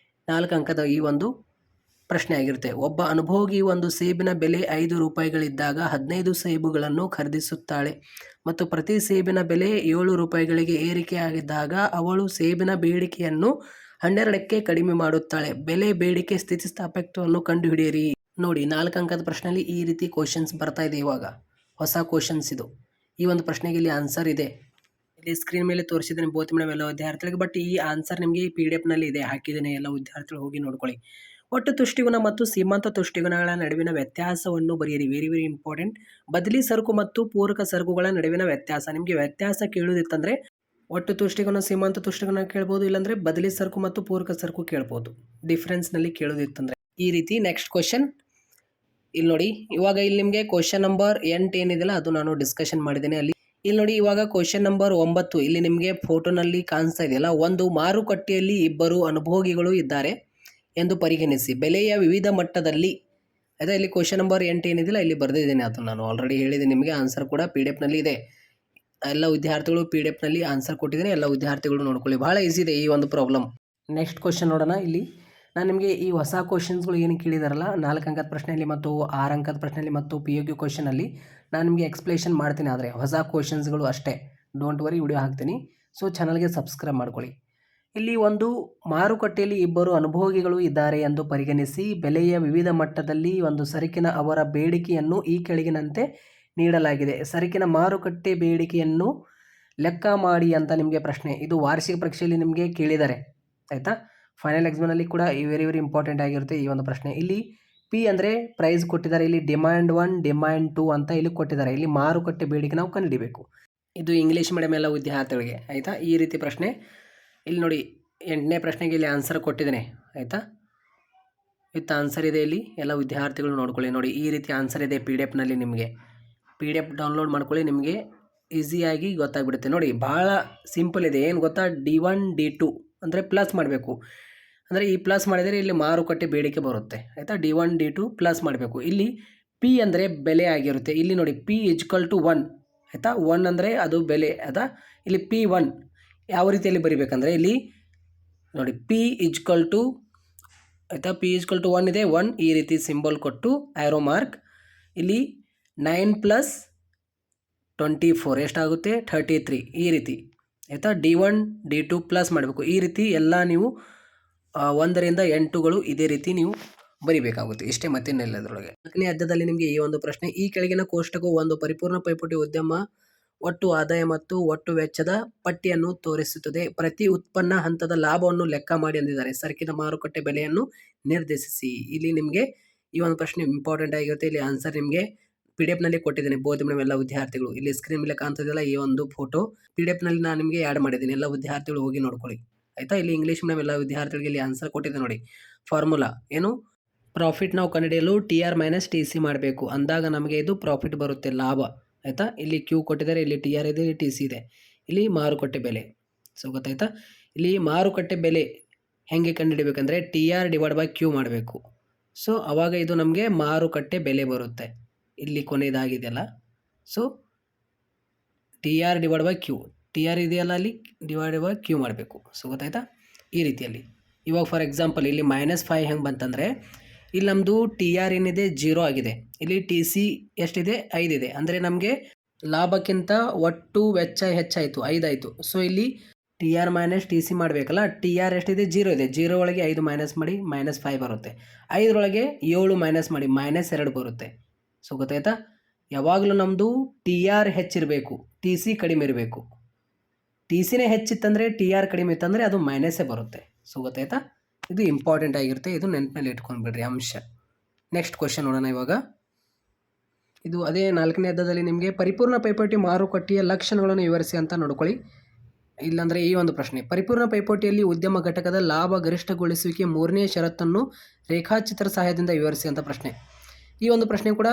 4 ಅಂಕದ ಈ ಒಂದು ಪ್ರಶ್ನೆ ಆಗಿರುತ್ತೆ. ಒಬ್ಬ ಅನುಭೋಗಿ ಒಂದು ಸೇಬಿನ ಬೆಲೆ 5 ರೂಪಾಯಿಗಳಿದ್ದಾಗ 15 ಸೇಬುಗಳನ್ನು ಖರೀದಿಸುತ್ತಾಳೆ ಮತ್ತು ಪ್ರತಿ ಸೇಬಿನ ಬೆಲೆ 7 ರೂಪಾಯಿಗಳಿಗೆ ಏರಿಕೆಯಾಗಿದ್ದಾಗ ಅವಳು ಸೇಬಿನ ಬೇಡಿಕೆಯನ್ನು 12ಕ್ಕೆ ಕಡಿಮೆ ಮಾಡುತ್ತಾಳೆ. ಬೆಲೆ ಬೇಡಿಕೆ ಸ್ಥಿತಿಸ್ಥಾಪಕತ್ವವನ್ನು ಕಂಡುಹಿಡಿಯಿರಿ. ನೋಡಿ, 4 ಅಂಕದ ಪ್ರಶ್ನೆಯಲ್ಲಿ ಈ ರೀತಿ ಕ್ವಶನ್ಸ್ ಬರ್ತಾ ಇದೆ. ಇವಾಗ ಹೊಸ ಕ್ವಶನ್ಸ್ ಇದು. ಈ ಒಂದು ಪ್ರಶ್ನೆಗೆ ಇಲ್ಲಿ ಆನ್ಸರ್ ಇದೆ. ಇಲ್ಲಿ ಸ್ಕ್ರೀನ್ ಮೇಲೆ ತೋರಿಸಿದ್ದೇನೆ ಬೋತ್ ಮೇಡಮ್ ಎಲ್ಲ ವಿದ್ಯಾರ್ಥಿಗಳಿಗೆ. ಬಟ್ ಈ ಆನ್ಸರ್ ನಿಮಗೆ PDF ನಲ್ಲಿ ಇದೆ, ಹಾಕಿದ್ದೇನೆ. ಎಲ್ಲ ವಿದ್ಯಾರ್ಥಿಗಳು ಹೋಗಿ ನೋಡ್ಕೊಳ್ಳಿ. ಒಟ್ಟು ತುಷ್ಟಿಗುಣ ಮತ್ತು ಸೀಮಾಂತ ತುಷ್ಟಿಗುಣಗಳ ನಡುವಿನ ವ್ಯತ್ಯಾಸವನ್ನು ಬರೆಯಿರಿ. Very very important. ಬದಲಿ ಸರಕು ಮತ್ತು ಪೂರಕ ಸರಕುಗಳ ನಡುವಿನ ವ್ಯತ್ಯಾಸ. ನಿಮಗೆ ವ್ಯತ್ಯಾಸ ಕೇಳೋದಿತ್ತಂದರೆ ಒಟ್ಟು ತುಷ್ಟಿಗುಣ ಸೀಮಾಂತ ತುಷ್ಟಿಗುಣ ಕೇಳ್ಬೋದು, ಇಲ್ಲಾಂದರೆ ಬದಲಿ ಸರಕು ಮತ್ತು ಪೂರಕ ಸರಕು ಕೇಳ್ಬೋದು. ಡಿಫ್ರೆನ್ಸ್ನಲ್ಲಿ ಕೇಳೋದಿತ್ತಂದರೆ ಈ ರೀತಿ. ನೆಕ್ಸ್ಟ್ ಕ್ವಶನ್ ಇಲ್ಲಿ ನೋಡಿ. ಇವಾಗ ಇಲ್ಲಿ ನಿಮಗೆ ಕ್ವಶನ್ ನಂಬರ್ 8 ಏನಿದೆಯಲ್ಲ ಅದು ನಾನು ಡಿಸ್ಕಷನ್ ಮಾಡಿದ್ದೇನೆ ಅಲ್ಲಿ. ಇಲ್ಲಿ ನೋಡಿ, ಇವಾಗ ಕ್ವಶನ್ ನಂಬರ್ 9 ಇಲ್ಲಿ ನಿಮಗೆ ಫೋಟೋನಲ್ಲಿ ಕಾಣಿಸ್ತಾ ಇದೆಯಲ್ಲ. ಒಂದು ಮಾರುಕಟ್ಟೆಯಲ್ಲಿ ಇಬ್ಬರು ಅನುಭೋಗಿಗಳು ಇದ್ದಾರೆ ಎಂದು ಪರಿಗಣಿಸಿ. ಬೆಲೆಯ ವಿವಿಧ ಮಟ್ಟದಲ್ಲಿ. ಅದೇ ಇಲ್ಲಿ ಕ್ವಶನ್ ನಂಬರ್ 8 ಏನಿದೆಯಲ್ಲ ಇಲ್ಲಿ ಬರೆದಿದ್ದೇನೆ. ಅದು ನಾನು ಆಲ್ರೆಡಿ ಹೇಳಿದ್ದೀನಿ ನಿಮಗೆ. ಆನ್ಸರ್ ಕೂಡ PDF ನಲ್ಲಿ ಇದೆ. ಎಲ್ಲ ವಿದ್ಯಾರ್ಥಿಗಳು PDF ನಲ್ಲಿ ಆನ್ಸರ್ ಕೊಟ್ಟಿದ್ದೀನಿ. ಎಲ್ಲ ವಿದ್ಯಾರ್ಥಿಗಳು ನೋಡ್ಕೊಳ್ಳಿ. ಭಾಳ ಈಸಿ ಇದೆ ಈ ಒಂದು ಪ್ರಾಬ್ಲಮ್. ನೆಕ್ಸ್ಟ್ ಕ್ವಶನ್ ನೋಡೋಣ. ಇಲ್ಲಿ ನಾನು ನಿಮಗೆ ಈ ಹೊಸ ಕ್ವಶನ್ಸ್ಗಳು ಏನು ಕೇಳಿದಾರಲ್ಲ 4 ಅಂಕದ ಪ್ರಶ್ನೆಯಲ್ಲಿ ಮತ್ತು 6 ಅಂಕದ ಪ್ರಶ್ನೆಯಲ್ಲಿ ಮತ್ತು POQ ಕ್ವಶನಲ್ಲಿ ನಾನು ನಿಮಗೆ ಎಕ್ಸ್ಪ್ಲೇಷನ್ ಮಾಡ್ತೀನಿ. ಆದರೆ ಹೊಸ ಕ್ವಶನ್ಸ್ಗಳು ಅಷ್ಟೇ. ಡೋಂಟ್ ವರಿ, ವಿಡಿಯೋ ಹಾಕ್ತೀನಿ. ಸೊ ಚಾನಲ್ಗೆ ಸಬ್ಸ್ಕ್ರೈಬ್ ಮಾಡ್ಕೊಳ್ಳಿ. ಇಲ್ಲಿ ಒಂದು ಮಾರುಕಟ್ಟೆಯಲ್ಲಿ ಇಬ್ಬರು ಅನುಭೋಗಿಗಳು ಇದ್ದಾರೆ ಎಂದು ಪರಿಗಣಿಸಿ. ಬೆಲೆಯ ವಿವಿಧ ಮಟ್ಟದಲ್ಲಿ ಒಂದು ಸರಕಿನ ಅವರ ಬೇಡಿಕೆಯನ್ನು ಈ ಕೆಳಗಿನಂತೆ ನೀಡಲಾಗಿದೆ. ಸರಕಿನ ಮಾರುಕಟ್ಟೆ ಬೇಡಿಕೆಯನ್ನು ಲೆಕ್ಕ ಮಾಡಿ ಅಂತ ನಿಮಗೆ ಪ್ರಶ್ನೆ. ಇದು ವಾರ್ಷಿಕ ಪರೀಕ್ಷೆಯಲ್ಲಿ ನಿಮಗೆ ಕೇಳಿದ್ದಾರೆ. ಆಯಿತಾ, ಫೈನಲ್ ಎಕ್ಸಾಮ್ನಲ್ಲಿ ಕೂಡ ವೆರಿ ವೆರಿ ಇಂಪಾರ್ಟೆಂಟ್ ಆಗಿರುತ್ತೆ ಈ ಒಂದು ಪ್ರಶ್ನೆ. ಇಲ್ಲಿ P ಅಂದರೆ ಪ್ರೈಸ್ ಕೊಟ್ಟಿದ್ದಾರೆ. ಇಲ್ಲಿ ಡಿಮ್ಯಾಂಡ್ 1 ಡಿಮ್ಯಾಂಡ್ 2 ಅಂತ ಇಲ್ಲಿ ಕೊಟ್ಟಿದ್ದಾರೆ. ಇಲ್ಲಿ ಮಾರುಕಟ್ಟೆ ಬೇಡಿಕೆ ನಾವು ಕಂಡುಹಿಡಿಬೇಕು. ಇದು ಇಂಗ್ಲೀಷ್ ಮೀಡಿಯಂ ಎಲ್ಲ ವಿದ್ಯಾರ್ಥಿಗಳಿಗೆ. ಆಯಿತಾ, ಈ ರೀತಿ ಪ್ರಶ್ನೆ. ಇಲ್ಲಿ ನೋಡಿ, 8ನೇ ಪ್ರಶ್ನೆಗೆ ಇಲ್ಲಿ ಆನ್ಸರ್ ಕೊಟ್ಟಿದ್ದೇನೆ. ಆಯಿತಾ, ವಿತ್ ಆನ್ಸರ್ ಇದೆ ಇಲ್ಲಿ. ಎಲ್ಲ ವಿದ್ಯಾರ್ಥಿಗಳು ನೋಡ್ಕೊಳ್ಳಿ. ನೋಡಿ, ಈ ರೀತಿ ಆನ್ಸರ್ ಇದೆ PDF ನಲ್ಲಿ. ನಿಮಗೆ PDF ಡೌನ್ಲೋಡ್ ಮಾಡ್ಕೊಳ್ಳಿ, ನಿಮಗೆ ಈಸಿಯಾಗಿ ಗೊತ್ತಾಗ್ಬಿಡುತ್ತೆ. ನೋಡಿ, ಭಾಳ ಸಿಂಪಲ್ ಇದೆ. ಏನು ಗೊತ್ತಾ, D1 D2 ಅಂದರೆ ಪ್ಲಸ್ ಮಾಡಬೇಕು. ಅಂದರೆ ಈ ಪ್ಲಸ್ ಮಾಡಿದರೆ ಇಲ್ಲಿ ಮಾರುಕಟ್ಟೆ ಬೇಡಿಕೆ ಬರುತ್ತೆ. ಆಯಿತಾ, D1 D2 ಪ್ಲಸ್ ಮಾಡಬೇಕು. ಇಲ್ಲಿ P ಅಂದರೆ ಬೆಲೆ ಆಗಿರುತ್ತೆ. ಇಲ್ಲಿ ನೋಡಿ, P = 1. ಆಯಿತಾ, 1 ಅಂದರೆ ಅದು ಬೆಲೆ. ಆಯಿತಾ, ಇಲ್ಲಿ P1 ಯಾವ ರೀತಿಯಲ್ಲಿ ಬರಿಬೇಕಂದ್ರೆ ಇಲ್ಲಿ ನೋಡಿ, P = ಆಯಿತಾ, P = 1 ಇದೆ. 1 ಈ ರೀತಿ ಸಿಂಬಲ್ ಕೊಟ್ಟು ಆ್ಯರೋ ಮಾರ್ಕ್. ಇಲ್ಲಿ 9 + 24 ಎಷ್ಟಾಗುತ್ತೆ? 33 ಈ ರೀತಿ. ಆಯಿತಾ, D1 D2 ಪ್ಲಸ್ ಮಾಡಬೇಕು. ಈ ರೀತಿ ಎಲ್ಲ ನೀವು 1ರಿಂದ 8ಗಳು ಇದೇ ರೀತಿ ನೀವು ಬರಿಬೇಕಾಗುತ್ತೆ. ಇಷ್ಟೇ, ಮತ್ತೇನಿಲ್ಲ ಅದರೊಳಗೆ. 4ನೇ ಅಧ್ಯಾಯದಲ್ಲಿ ನಿಮಗೆ ಈ ಒಂದು ಪ್ರಶ್ನೆ. ಈ ಕೆಳಗಿನ ಕೋಷ್ಟಕವು ಒಂದು ಪರಿಪೂರ್ಣ ಪೈಪೋಟಿ ಉದ್ಯಮ ಒಟ್ಟು ಆದಾಯ ಮತ್ತು ಒಟ್ಟು ವೆಚ್ಚದ ಪಟ್ಟಿಯನ್ನು ತೋರಿಸುತ್ತದೆ. ಪ್ರತಿ ಉತ್ಪನ್ನ ಹಂತದ ಲಾಭವನ್ನು ಲೆಕ್ಕ ಮಾಡಿ ಅಂದಿದ್ದಾರೆ. ಸರಕಿನ ಮಾರುಕಟ್ಟೆ ಬೆಲೆಯನ್ನು ನಿರ್ದೇಶಿಸಿ. ಇಲ್ಲಿ ನಿಮಗೆ ಈ ಒಂದು ಪ್ರಶ್ನೆ ಇಂಪಾರ್ಟೆಂಟ್ ಆಗಿರುತ್ತೆ. ಇಲ್ಲಿ ಆನ್ಸರ್ ನಿಮಗೆ PDF ನಲ್ಲಿ ಕೊಟ್ಟಿದ್ದೇನೆ. ಬೋಧ್ ಮೇಡಮ್ ಎಲ್ಲ ವಿದ್ಯಾರ್ಥಿಗಳು. ಇಲ್ಲಿ ಸ್ಕ್ರೀನ್ ಮೇಲೆ ಕಾಣ್ತದಲ್ಲ ಈ ಒಂದು ಫೋಟೋ PDF ನಲ್ಲಿ ನಾನು ನಿಮಗೆ ಆ್ಯಡ್ ಮಾಡಿದ್ದೀನಿ. ಎಲ್ಲ ವಿದ್ಯಾರ್ಥಿಗಳು ಹೋಗಿ ನೋಡ್ಕೊಳ್ಳಿ. ಆಯಿತಾ, ಇಲ್ಲಿ ಇಂಗ್ಲೀಷ್ ಮೀಡಿಯಂ ಎಲ್ಲ ವಿದ್ಯಾರ್ಥಿಗಳಿಗೆ ಇಲ್ಲಿ ಆನ್ಸರ್ ಕೊಟ್ಟಿದೆ. ನೋಡಿ, ಫಾರ್ಮುಲಾ ಏನು, ಪ್ರಾಫಿಟ್ ನಾವು ಕಂಡುಹಿಡಿಯಲು TR - TC ಮಾಡಬೇಕು. ಅಂದಾಗ ನಮಗೆ ಇದು ಪ್ರಾಫಿಟ್ ಬರುತ್ತೆ, ಲಾಭ. ಆಯಿತಾ, ಇಲ್ಲಿ Q ಕೊಟ್ಟಿದ್ದಾರೆ, ಇಲ್ಲಿ TR ಇದೆ, ಇಲ್ಲಿ TC ಇದೆ. ಇಲ್ಲಿ ಮಾರುಕಟ್ಟೆ ಬೆಲೆ. ಸೊ ಗೊತ್ತಾಯ್ತಾ, ಇಲ್ಲಿ ಮಾರುಕಟ್ಟೆ ಬೆಲೆ ಹೇಗೆ ಕಂಡುಹಿಡಿಬೇಕಂದ್ರೆ TR/Q ಮಾಡಬೇಕು. ಸೊ ಆವಾಗ ಇದು ನಮಗೆ ಮಾರುಕಟ್ಟೆ ಬೆಲೆ ಬರುತ್ತೆ. ಇಲ್ಲಿ ಕೊನೆಯದಾಗಿದೆಯಲ್ಲ, ಸೊ TR/Q, TR ಇದೆಯಲ್ಲ ಅಲ್ಲಿ /Q ಮಾಡಬೇಕು. ಸೊ ಗೊತ್ತಾಯ್ತಾ, ಈ ರೀತಿಯಲ್ಲಿ. ಇವಾಗ ಫಾರ್ ಎಕ್ಸಾಂಪಲ್ ಇಲ್ಲಿ -5 ಹೆಂಗೆ ಬಂತಂದರೆ ಇಲ್ಲಿ ನಮ್ಮದು TR ಏನಿದೆ 0 ಆಗಿದೆ. ಇಲ್ಲಿ TC ಎಷ್ಟಿದೆ? 5 ಇದೆ. ಅಂದರೆ ನಮಗೆ ಲಾಭಕ್ಕಿಂತ ಒಟ್ಟು ವೆಚ್ಚ ಹೆಚ್ಚಾಯಿತು, 5 ಆಯಿತು. ಸೊ ಇಲ್ಲಿ TR - TC ಮಾಡಬೇಕಲ್ಲ. TR ಎಷ್ಟಿದೆ? 0 ಇದೆ. 0 ಒಳಗೆ 5 ಮೈನಸ್ ಮಾಡಿ -5 ಬರುತ್ತೆ. 5ರೊಳಗೆ 7 ಮೈನಸ್ ಮಾಡಿ -2 ಬರುತ್ತೆ. ಸೊ ಗೊತ್ತಾಯ್ತಾ, ಯಾವಾಗಲೂ ನಮ್ಮದು TR ಹೆಚ್ಚಿರಬೇಕು, TC ಕಡಿಮೆ ಇರಬೇಕು. ಟಿ ಸಿನೇ ಹೆಚ್ಚಿತ್ತಂದರೆ ಟಿ ಆರ್ ಕಡಿಮೆ ಇತ್ತಂದರೆ ಅದು ಮೈನಸ್ಸೇ ಬರುತ್ತೆ. ಸೊ ಗೊತ್ತಾಯ್ತಾ, ಇದು ಇಂಪಾರ್ಟೆಂಟ್ ಆಗಿರುತ್ತೆ, ಇದು ನೆನಪಿನಲ್ಲಿ ಇಟ್ಕೊಂಡ್ಬಿಡ್ರಿ ಅಂಶ. ನೆಕ್ಸ್ಟ್ ಕ್ವಶನ್ ನೋಡೋಣ ಇವಾಗ. ಇದು ಅದೇ 4ನೇ ಅಧ್ಯಾಯದಲ್ಲಿ ನಿಮಗೆ ಪರಿಪೂರ್ಣ ಪೈಪೋಟಿ ಮಾರುಕಟ್ಟೆಯ ಲಕ್ಷಣಗಳನ್ನು ವಿವರಿಸಿ ಅಂತ ನೋಡ್ಕೊಳ್ಳಿ. ಇಲ್ಲಾಂದರೆ ಈ ಒಂದು ಪ್ರಶ್ನೆ, ಪರಿಪೂರ್ಣ ಪೈಪೋಟಿಯಲ್ಲಿ ಉದ್ಯಮ ಘಟಕದ ಲಾಭ ಗರಿಷ್ಠಗೊಳಿಸುವಿಕೆ 3ನೇ ಷರತ್ತನ್ನು ರೇಖಾಚಿತ್ರ ಸಹಾಯದಿಂದ ವಿವರಿಸಿ ಅಂತ ಪ್ರಶ್ನೆ. ಈ ಒಂದು ಪ್ರಶ್ನೆ ಕೂಡ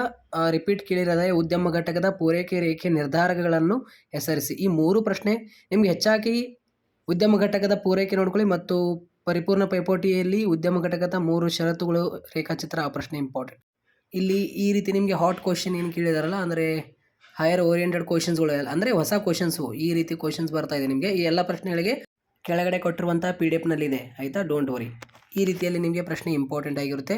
ರಿಪೀಟ್ ಕೇಳಿರೋದೇ, ಉದ್ಯಮ ಘಟಕದ ಪೂರೈಕೆ ರೇಖೆ ನಿರ್ಧಾರಕಗಳನ್ನು ಹೆಸರಿಸಿ. ಈ 3 ಪ್ರಶ್ನೆ ನಿಮಗೆ ಹೆಚ್ಚಾಗಿ ಉದ್ಯಮ ಘಟಕದ ಪೂರೈಕೆ ನೋಡ್ಕೊಳ್ಳಿ ಮತ್ತು ಪರಿಪೂರ್ಣ ಪೈಪೋಟಿಯಲ್ಲಿ ಉದ್ಯಮ ಘಟಕದ 3 ಷರತ್ತುಗಳು ರೇಖಾಚಿತ್ರ, ಆ ಪ್ರಶ್ನೆ ಇಂಪಾರ್ಟೆಂಟ್. ಇಲ್ಲಿ ಈ ರೀತಿ ನಿಮಗೆ ಹಾಟ್ ಕ್ವಶನ್ ಏನು ಕೇಳಿದಾರಲ್ಲ, ಅಂದರೆ ಹೈಯರ್ ಓರಿಯೆಂಟೆಡ್ ಕ್ವಶನ್ಸ್ಗಳು, ಅಂದರೆ ಹೊಸ ಕ್ವಶನ್ಸು, ಈ ರೀತಿ ಕ್ವಶನ್ಸ್ ಬರ್ತಾ ಇದೆ ನಿಮಗೆ. ಈ ಎಲ್ಲ ಪ್ರಶ್ನೆಗಳಿಗೆ ಕೆಳಗಡೆ ಕೊಟ್ಟಿರುವಂಥ PDF ಆಯಿತಾ, ಡೋಂಟ್ ವರಿ. ಈ ರೀತಿಯಲ್ಲಿ ನಿಮಗೆ ಪ್ರಶ್ನೆ ಇಂಪಾರ್ಟೆಂಟ್ ಆಗಿರುತ್ತೆ.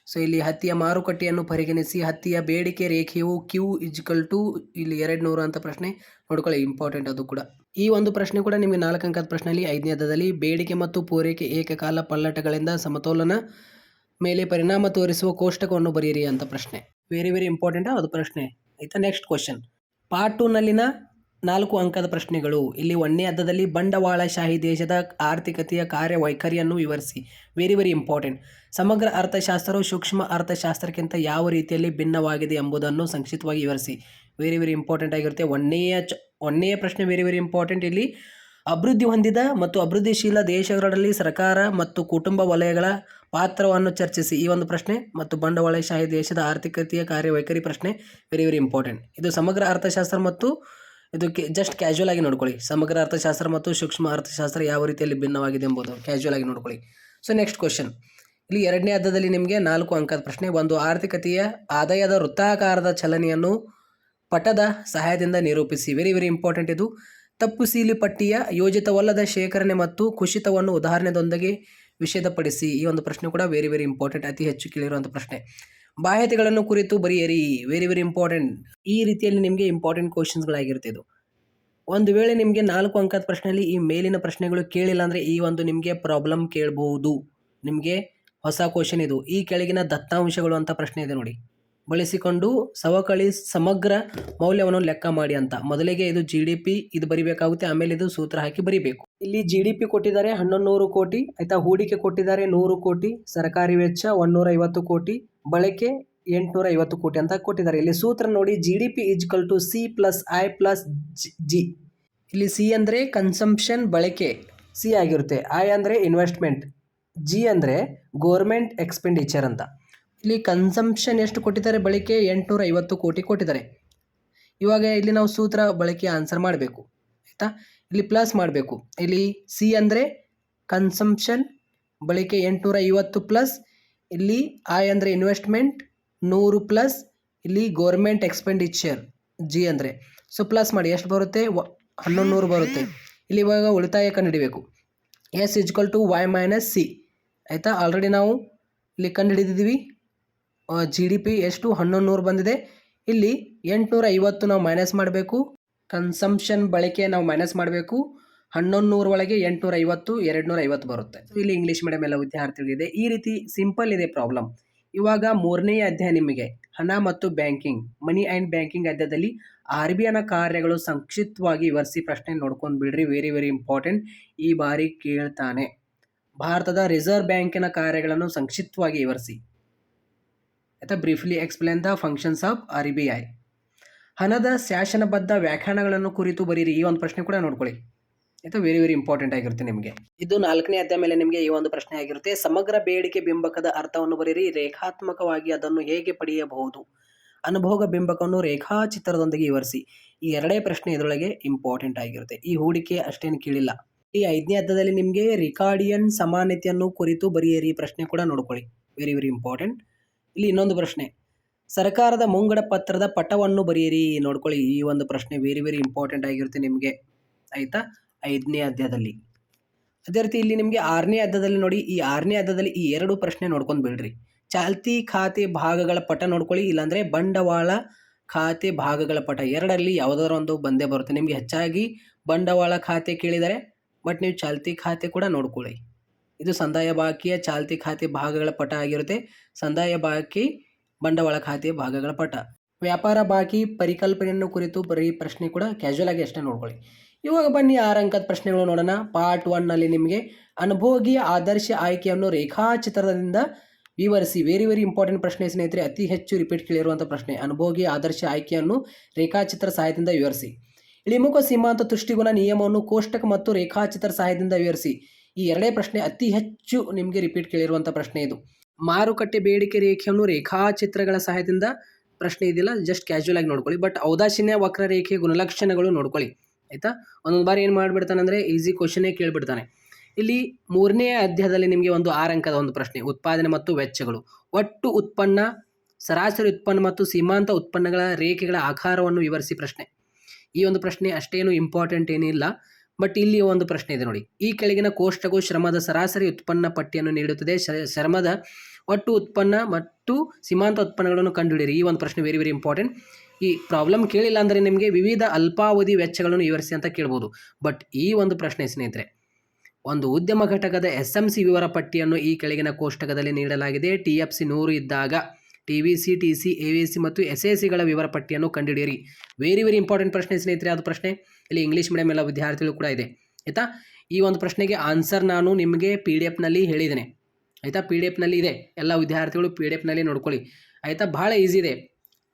ಸೊ ಇಲ್ಲಿ ಹತ್ತಿಯ ಮಾರುಕಟ್ಟೆಯನ್ನು ಪರಿಗಣಿಸಿ, ಹತ್ತಿಯ ಬೇಡಿಕೆ ರೇಖೆಯು Q = ಇಲ್ಲಿ 200 ಅಂತ ಪ್ರಶ್ನೆ ನೋಡ್ಕೊಳ್ಳಿ, ಇಂಪಾರ್ಟೆಂಟ್ ಅದು ಕೂಡ. ಈ ಒಂದು ಪ್ರಶ್ನೆ ಕೂಡ ನಿಮಗೆ 4 ಅಂಕದ ಪ್ರಶ್ನೆಯಲ್ಲಿ 5ನೇ ಅಧ್ಯಾಯದಲ್ಲಿ ಬೇಡಿಕೆ ಮತ್ತು ಪೂರೈಕೆ ಏಕಕಾಲ ಪಲ್ಲಟಗಳಿಂದ ಸಮತೋಲನ ಮೇಲೆ ಪರಿಣಾಮ ತೋರಿಸುವ ಕೋಷ್ಟಕವನ್ನು ಬರೆಯಿರಿ ಅಂತ ಪ್ರಶ್ನೆ. ವೆರಿ ವೆರಿ ಇಂಪಾರ್ಟೆಂಟ್ ಅದು ಪ್ರಶ್ನೆ ಆಯಿತಾ. ನೆಕ್ಸ್ಟ್ ಕ್ವಶನ್, ಪಾರ್ಟ್ 2ನಲ್ಲಿನ 4 ಅಂಕದ ಪ್ರಶ್ನೆಗಳು. ಇಲ್ಲಿ 1ನೇ ಅಧ್ಯಾಯದಲ್ಲಿ ಬಂಡವಾಳಶಾಹಿ ದೇಶದ ಆರ್ಥಿಕತೆಯ ಕಾರ್ಯವೈಖರಿಯನ್ನು ವಿವರಿಸಿ. Very very important. ಸಮಗ್ರ ಅರ್ಥಶಾಸ್ತ್ರವು ಸೂಕ್ಷ್ಮ ಅರ್ಥಶಾಸ್ತ್ರಕ್ಕಿಂತ ಯಾವ ರೀತಿಯಲ್ಲಿ ಭಿನ್ನವಾಗಿದೆ ಎಂಬುದನ್ನು ಸಂಕ್ಷಿಪ್ತವಾಗಿ ವಿವರಿಸಿ. ವೆರಿ ವೆರಿ ಇಂಪಾರ್ಟೆಂಟ್ ಆಗಿರುತ್ತೆ. ಒಂದನೆಯ ಪ್ರಶ್ನೆ ವೆರಿ ವೆರಿ ಇಂಪಾರ್ಟೆಂಟ್. ಇಲ್ಲಿ ಅಭಿವೃದ್ಧಿ ಹೊಂದಿದ ಮತ್ತು ಅಭಿವೃದ್ಧಿಶೀಲ ದೇಶಗಳಲ್ಲಿ ಸರ್ಕಾರ ಮತ್ತು ಕುಟುಂಬ ವಲಯಗಳ ಪಾತ್ರವನ್ನು ಚರ್ಚಿಸಿ, ಈ ಒಂದು ಪ್ರಶ್ನೆ. ಮತ್ತು ಬಂಡವಾಳಶಾಹಿ ದೇಶದ ಆರ್ಥಿಕತೆಯ ಕಾರ್ಯವೈಖರಿ ಪ್ರಶ್ನೆ ವೆರಿ ವೆರಿ ಇಂಪಾರ್ಟೆಂಟ್. ಇದು ಸಮಗ್ರ ಅರ್ಥಶಾಸ್ತ್ರ ಮತ್ತು ಇದಕ್ಕೆ ಜಸ್ಟ್ ಕ್ಯಾಶುವಲ್ ಆಗಿ ನೋಡ್ಕೊಳ್ಳಿ, ಸಮಗ್ರ ಅರ್ಥಶಾಸ್ತ್ರ ಮತ್ತು ಸೂಕ್ಷ್ಮ ಅರ್ಥಶಾಸ್ತ್ರ ಯಾವ ರೀತಿಯಲ್ಲಿ ಭಿನ್ನವಾಗಿದೆ ಎಂಬುದು ಕ್ಯಾಶುವಲ್ ಆಗಿ ನೋಡ್ಕೊಳ್ಳಿ. ಸೊ ನೆಕ್ಸ್ಟ್ ಕ್ವಶನ್, ಇಲ್ಲಿ 2ನೇ ಅಧ್ಯಾಯದಲ್ಲಿ ನಿಮಗೆ 4 ಅಂಕದ ಪ್ರಶ್ನೆ. ಒಂದು ಆರ್ಥಿಕತೆಯ ಆದಾಯದ ವೃತ್ತಾಕಾರದ ಚಲನೆಯನ್ನು ಪಟದ ಸಹಾಯದಿಂದ ನಿರೂಪಿಸಿ. ವೆರಿ ವೆರಿ ಇಂಪಾರ್ಟೆಂಟ್ ಇದು. ತಪ್ಪು ಸೀಲಿ ಪಟ್ಟಿಯ ಯೋಜಿತವಲ್ಲದ ಶೇಖರಣೆ ಮತ್ತು ಕುಸಿತವನ್ನು ಉದಾಹರಣೆದೊಂದಿಗೆ ವಿಷದಪಡಿಸಿ. ಈ ಒಂದು ಪ್ರಶ್ನೆ ಕೂಡ ವೆರಿ ವೆರಿ ಇಂಪಾರ್ಟೆಂಟ್, ಅತಿ ಹೆಚ್ಚು ಕೇಳಿರುವಂಥ ಪ್ರಶ್ನೆ. ಬಾಹ್ಯತೆಗಳನ್ನು ಕುರಿತು ಬರೆಯಿರಿ. Very very important. ಈ ರೀತಿಯಲ್ಲಿ ನಿಮಗೆ ಇಂಪಾರ್ಟೆಂಟ್ ಕ್ವಶನ್ಸ್ಗಳಾಗಿರುತ್ತೆ ಇದು. ಒಂದು ವೇಳೆ ನಿಮಗೆ 4 ಅಂಕದ ಪ್ರಶ್ನೆಯಲ್ಲಿ ಈ ಮೇಲಿನ ಪ್ರಶ್ನೆಗಳು ಕೇಳಿಲ್ಲ ಅಂದರೆ ಈ ಒಂದು ನಿಮಗೆ ಪ್ರಾಬ್ಲಮ್ ಕೇಳಬಹುದು. ನಿಮಗೆ ಹೊಸ ಕ್ವಶನ್ ಇದು. ಈ ಕೆಳಗಿನ ದತ್ತಾಂಶಗಳು ಅಂತ ಪ್ರಶ್ನೆ ಇದೆ ನೋಡಿ, ಬಳಸಿಕೊಂಡು ಸವಕಳಿ ಸಮಗ್ರ ಮೌಲ್ಯವನ್ನು ಲೆಕ್ಕ ಮಾಡಿ ಅಂತ. ಮೊದಲಿಗೆ ಇದು GDP ಇದು ಬರಿಬೇಕಾಗುತ್ತೆ, ಆಮೇಲೆ ಇದು ಸೂತ್ರ ಹಾಕಿ ಬರಿಬೇಕು. ಇಲ್ಲಿ GDP ಕೊಟ್ಟಿದ್ದಾರೆ 1100 ಕೋಟಿ ಆಯಿತಾ, ಹೂಡಿಕೆ ಕೊಟ್ಟಿದ್ದಾರೆ 100 ಕೋಟಿ, ಸರ್ಕಾರಿ ವೆಚ್ಚ 150 ಕೋಟಿ, ಬಳಕೆ 850 ಕೋಟಿ ಅಂತ ಕೊಟ್ಟಿದ್ದಾರೆ. ಇಲ್ಲಿ ಸೂತ್ರ ನೋಡಿ, GDP = C + I + G. ಇಲ್ಲಿ C ಅಂದರೆ ಕನ್ಸಂಪ್ಷನ್ ಬಳಕೆ, C ಆಗಿರುತ್ತೆ. I ಅಂದರೆ ಇನ್ವೆಸ್ಟ್ಮೆಂಟ್, G ಅಂದರೆ ಗೋರ್ಮೆಂಟ್ ಎಕ್ಸ್ಪೆಂಡಿಚರ್ ಅಂತ. ಇಲ್ಲಿ ಕನ್ಸಂಪ್ಷನ್ ಎಷ್ಟು ಕೊಟ್ಟಿದ್ದಾರೆ, ಬಳಕೆ 850 ಕೋಟಿ ಕೊಟ್ಟಿದ್ದಾರೆ. ಇವಾಗ ಇಲ್ಲಿ ನಾವು ಸೂತ್ರ ಬಳಕೆ ಆನ್ಸರ್ ಮಾಡಬೇಕು ಆಯಿತಾ. ಇಲ್ಲಿ ಪ್ಲಸ್ ಮಾಡಬೇಕು. ಇಲ್ಲಿ C ಅಂದರೆ ಕನ್ಸಂಪ್ಷನ್, ಬಳಕೆ 850 ಪ್ಲಸ್, ಇಲ್ಲಿ I ಅಂದರೆ ಇನ್ವೆಸ್ಟ್ಮೆಂಟ್ 100 ಪ್ಲಸ್, ಇಲ್ಲಿ ಗೋರ್ಮೆಂಟ್ ಎಕ್ಸ್ಪೆಂಡಿಚರ್ G ಅಂದರೆ. ಸೊ ಪ್ಲಸ್ ಮಾಡಿ ಎಷ್ಟು ಬರುತ್ತೆ, 1100 ಬರುತ್ತೆ. ಇಲ್ಲಿ ಇವಾಗ ಉಳಿತಾಯ ಕಂಡುಹಿಡಿಬೇಕು. S = Y - C ಆಯಿತಾ. ಆಲ್ರೆಡಿ ನಾವು ಇಲ್ಲಿ ಕಂಡುಹಿಡಿದಿದ್ದೀವಿ. GDP ಎಷ್ಟು 1100 ಬಂದಿದೆ. ಇಲ್ಲಿ 850 ನಾವು ಮೈನಸ್ ಮಾಡಬೇಕು, ಕನ್ಸಂಪ್ಷನ್ ಬಳಕೆ ನಾವು ಮೈನಸ್ ಮಾಡಬೇಕು. 1100 ಒಳಗೆ 850 250 ಬರುತ್ತೆ. ಇಲ್ಲಿ ಇಂಗ್ಲೀಷ್ ಮೀಡಿಯಂ ಎಲ್ಲ ವಿದ್ಯಾರ್ಥಿಗಳಿದೆ. ಈ ರೀತಿ ಸಿಂಪಲ್ ಇದೆ ಪ್ರಾಬ್ಲಮ್. ಇವಾಗ 3ನೇ ಅಧ್ಯಾಯ ನಿಮಗೆ ಹಣ ಮತ್ತು ಬ್ಯಾಂಕಿಂಗ್, ಮನಿ ಆ್ಯಂಡ್ ಬ್ಯಾಂಕಿಂಗ್ ಅಧ್ಯಾಯದಲ್ಲಿ RBIನ ಕಾರ್ಯಗಳು ಸಂಕ್ಷಿಪ್ತವಾಗಿ ವಿವರಿಸಿ ಪ್ರಶ್ನೆ ನೋಡ್ಕೊಂಡು ಬಿಡ್ರಿ. ವೆರಿ ವೆರಿ ಇಂಪಾರ್ಟೆಂಟ್, ಈ ಬಾರಿ ಕೇಳ್ತಾನೆ. ಭಾರತದ ರಿಸರ್ವ್ ಬ್ಯಾಂಕಿನ ಕಾರ್ಯಗಳನ್ನು ಸಂಕ್ಷಿಪ್ತವಾಗಿ ವಿವರಿಸಿ ಆಯಿತಾ. Briefly explain the functions of RBI. ಹಣದ ಶಾಸನಬದ್ಧ ವ್ಯಾಖ್ಯಾನಗಳನ್ನು ಕುರಿತು ಬರೀರಿ. ಈ ಒಂದು ಪ್ರಶ್ನೆ ಕೂಡ ನೋಡ್ಕೊಳ್ಳಿ ಆಯಿತಾ. ವೆರಿ ವೆರಿ ಇಂಪಾರ್ಟೆಂಟ್ ಆಗಿರುತ್ತೆ ನಿಮಗೆ. ಇದು 4ನೇ ಅಧ್ಯಾಯ ಮೇಲೆ ನಿಮಗೆ ಈ ಒಂದು ಪ್ರಶ್ನೆ ಆಗಿರುತ್ತೆ. ಸಮಗ್ರ ಬೇಡಿಕೆ ಬಿಂಬಕದ ಅರ್ಥವನ್ನು ಬರೀರಿ. ರೇಖಾತ್ಮಕವಾಗಿ ಅದನ್ನು ಹೇಗೆ ಪಡೆಯಬಹುದು, ಅನುಭೋಗ ಬಿಂಬಕವನ್ನು ರೇಖಾಚಿತ್ರದೊಂದಿಗೆ ವಿವರಿಸಿ. ಈ 2 ಪ್ರಶ್ನೆ ಇದರೊಳಗೆ ಇಂಪಾರ್ಟೆಂಟ್ ಆಗಿರುತ್ತೆ. ಈ ಹೂಡಿಕೆ ಅಷ್ಟೇನು ಕೇಳಿಲ್ಲ. ಈ 5ನೇ ಅಧ್ಯಾಯದಲ್ಲಿ ನಿಮಗೆ ರಿಕಾರ್ಡಿಯನ್ ಸಮಾನತೆಯನ್ನು ಕುರಿತು ಬರೆಯಿರಿ ಪ್ರಶ್ನೆ ಕೂಡ ನೋಡ್ಕೊಳ್ಳಿ. Very very important. ಇಲ್ಲಿ ಇನ್ನೊಂದು ಪ್ರಶ್ನೆ, ಸರ್ಕಾರದ ಮುಂಗಡ ಪತ್ರದ ಪಟವನ್ನು ಬರೆಯಿರಿ ನೋಡ್ಕೊಳ್ಳಿ. ಈ ಒಂದು ಪ್ರಶ್ನೆ ವೆರಿ ವೆರಿ ಇಂಪಾರ್ಟೆಂಟ್ ಆಗಿರುತ್ತೆ ನಿಮಗೆ ಆಯಿತಾ, 5ನೇ ಅಧ್ಯಾಯದಲ್ಲಿ. ಅದೇ ರೀತಿ ಇಲ್ಲಿ ನಿಮಗೆ 6ನೇ ಅಧ್ಯಾಯದಲ್ಲಿ ನೋಡಿ, ಈ 6ನೇ ಅಧ್ಯಾಯದಲ್ಲಿ ಈ 2 ಪ್ರಶ್ನೆ ನೋಡ್ಕೊಂಡು ಬಿಡ್ರಿ. ಚಾಲ್ತಿ ಖಾತೆ ಭಾಗಗಳ ಪಟ ನೋಡ್ಕೊಳ್ಳಿ, ಇಲ್ಲಾಂದರೆ ಬಂಡವಾಳ ಖಾತೆ ಭಾಗಗಳ ಪಟ, ಎರಡರಲ್ಲಿ ಯಾವುದಾದ್ರು ಒಂದು ಬಂದೇ ಬರುತ್ತೆ. ನಿಮಗೆ ಹೆಚ್ಚಾಗಿ ಬಂಡವಾಳ ಖಾತೆ ಕೇಳಿದರೆ, ಬಟ್ ನೀವು ಚಾಲ್ತಿ ಖಾತೆ ಕೂಡ ನೋಡ್ಕೊಳ್ಳಿ. ಇದು ಸಂದಾಯ ಬಾಕಿಯ ಚಾಲ್ತಿ ಖಾತೆ ಭಾಗಗಳ ಪಟ ಆಗಿರುತ್ತೆ. ಸಂದಾಯ ಬಾಕಿ ಬಂಡವಾಳ ಖಾತೆ ಭಾಗಗಳ ಪಟ. ವ್ಯಾಪಾರ ಬಾಕಿ ಪರಿಕಲ್ಪನೆಯನ್ನು ಕುರಿತು ಬರೀ ಪ್ರಶ್ನೆ ಕೂಡ ಕ್ಯಾಶುವಲ್ ಆಗಿ ಅಷ್ಟೇ ನೋಡ್ಕೊಳ್ಳಿ. ಇವಾಗ ಬನ್ನಿ 6 ಅಂಕದ ಪ್ರಶ್ನೆಗಳು ನೋಡೋಣ. ಪಾರ್ಟ್ 1ನಲ್ಲಿ ನಿಮಗೆ ಅನುಭೋಗಿಯ ಆದರ್ಶ ಆಯ್ಕೆಯನ್ನು ರೇಖಾಚಿತ್ರದಿಂದ ವಿವರಿಸಿ. ವೆರಿ ವೆರಿ ಇಂಪಾರ್ಟೆಂಟ್ ಪ್ರಶ್ನೆ ಸ್ನೇಹಿತರೆ, ಅತಿ ಹೆಚ್ಚು ರಿಪೀಟ್ ಕೇಳಿರುವಂಥ ಪ್ರಶ್ನೆ. ಅನುಭೋಗಿಯ ಆದರ್ಶ ಆಯ್ಕೆಯನ್ನು ರೇಖಾಚಿತ್ರ ಸಹಾಯದಿಂದ ವಿವರಿಸಿ. ಇಳಿಮುಖ ಸೀಮಾಂತ ತುಷ್ಟಿಗುಣ ನಿಯಮವನ್ನು ಕೋಷ್ಟಕ ಮತ್ತು ರೇಖಾಚಿತ್ರ ಸಹಾಯದಿಂದ ವಿವರಿಸಿ. ಈ ಎರಡೇ ಪ್ರಶ್ನೆ ಅತಿ ಹೆಚ್ಚು ನಿಮಗೆ ರಿಪೀಟ್ ಕೇಳಿರುವಂಥ ಪ್ರಶ್ನೆ ಇದು. ಮಾರುಕಟ್ಟೆ ಬೇಡಿಕೆ ರೇಖೆಯನ್ನು ರೇಖಾಚಿತ್ರಗಳ ಸಹಾಯದಿಂದ ಪ್ರಶ್ನೆ ಇದಿಲ್ಲ, ಜಸ್ಟ್ ಕ್ಯಾಶುವಲ್ ಆಗಿ ನೋಡ್ಕೊಳ್ಳಿ. ಬಟ್ ಔದಾಸೀನ್ಯ ವಕ್ರರೇಖೆಯ ಗುಣಲಕ್ಷಣಗಳು ನೋಡ್ಕೊಳ್ಳಿ ಆಯಿತಾ. ಒಂದೊಂದು ಬಾರಿ ಏನು ಮಾಡಿಬಿಡ್ತಾನೆ ಅಂದರೆ ಈಸಿ ಕ್ವಶನ್ನೇ ಕೇಳಿಬಿಡ್ತಾನೆ. ಇಲ್ಲಿ 3ನೇ ಅಧ್ಯಾಯದಲ್ಲಿ ನಿಮಗೆ ಒಂದು 6 ಅಂಕದ ಒಂದು ಪ್ರಶ್ನೆ, ಉತ್ಪಾದನೆ ಮತ್ತು ವೆಚ್ಚಗಳು. ಒಟ್ಟು ಉತ್ಪನ್ನ, ಸರಾಸರಿ ಉತ್ಪನ್ನ ಮತ್ತು ಸೀಮಾಂತ ಉತ್ಪನ್ನಗಳ ರೇಖೆಗಳ ಆಕಾರವನ್ನು ವಿವರಿಸಿ ಪ್ರಶ್ನೆ. ಈ ಒಂದು ಪ್ರಶ್ನೆ ಅಷ್ಟೇನು ಇಂಪಾರ್ಟೆಂಟ್ ಏನಿಲ್ಲ, ಬಟ್ ಇಲ್ಲಿ ಒಂದು ಪ್ರಶ್ನೆ ಇದೆ ನೋಡಿ. ಈ ಕೆಳಗಿನ ಕೋಷ್ಟಕವು ಶ್ರಮದ ಸರಾಸರಿ ಉತ್ಪನ್ನ ಪಟ್ಟಿಯನ್ನು ನೀಡುತ್ತದೆ. ಶ್ರಮದ ಒಟ್ಟು ಉತ್ಪನ್ನ ಮತ್ತು ಸೀಮಾಂತ ಉತ್ಪನ್ನಗಳನ್ನು ಕಂಡುಹಿಡಿಯಿರಿ. ಈ ಒಂದು ಪ್ರಶ್ನೆ ವೆರಿ ವೆರಿ ಇಂಪಾರ್ಟೆಂಟ್. ಈ ಪ್ರಾಬ್ಲಮ್ ಕೇಳಿಲ್ಲ ಅಂದರೆ ನಿಮಗೆ ವಿವಿಧ ಅಲ್ಪಾವಧಿ ವೆಚ್ಚಗಳನ್ನು ವಿವರಿಸಿ ಅಂತ ಕೇಳ್ಬೋದು. ಬಟ್ ಈ ಒಂದು ಪ್ರಶ್ನೆ ಸ್ನೇಹಿತರೆ, ಒಂದು ಉದ್ಯಮ ಘಟಕದ SMC ವಿವರ ಪಟ್ಟಿಯನ್ನು ಈ ಕೆಳಗಿನ ಕೋಷ್ಟಕದಲ್ಲಿ ನೀಡಲಾಗಿದೆ. TFC 100 ಇದ್ದಾಗ TVC, TC, AVC ಮತ್ತು SACಗಳ ವಿವರ ಪಟ್ಟಿಯನ್ನು ಕಂಡುಹಿಡಿಯಿರಿ. ವೆರಿ ವೆರಿ ಇಂಪಾರ್ಟೆಂಟ್ ಪ್ರಶ್ನೆ ಸ್ನೇಹಿತರೆ. ಅದು ಪ್ರಶ್ನೆ ಇಲ್ಲಿ ಇಂಗ್ಲೀಷ್ ಮೀಡಿಯಂ ಎಲ್ಲ ವಿದ್ಯಾರ್ಥಿಗಳು ಕೂಡ ಇದೆ ಆಯಿತಾ. ಈ ಒಂದು ಪ್ರಶ್ನೆಗೆ ಆನ್ಸರ್ ನಾನು ನಿಮಗೆ PDF-ನಲ್ಲಿ ಹೇಳಿದ್ದೇನೆ ಆಯಿತಾ. PDF-ನಲ್ಲಿ ಇದೆ, ಎಲ್ಲ ವಿದ್ಯಾರ್ಥಿಗಳು PDF-ನಲ್ಲಿ ನೋಡ್ಕೊಳ್ಳಿ ಆಯಿತಾ. ಭಾಳ ಈಸಿ ಇದೆ.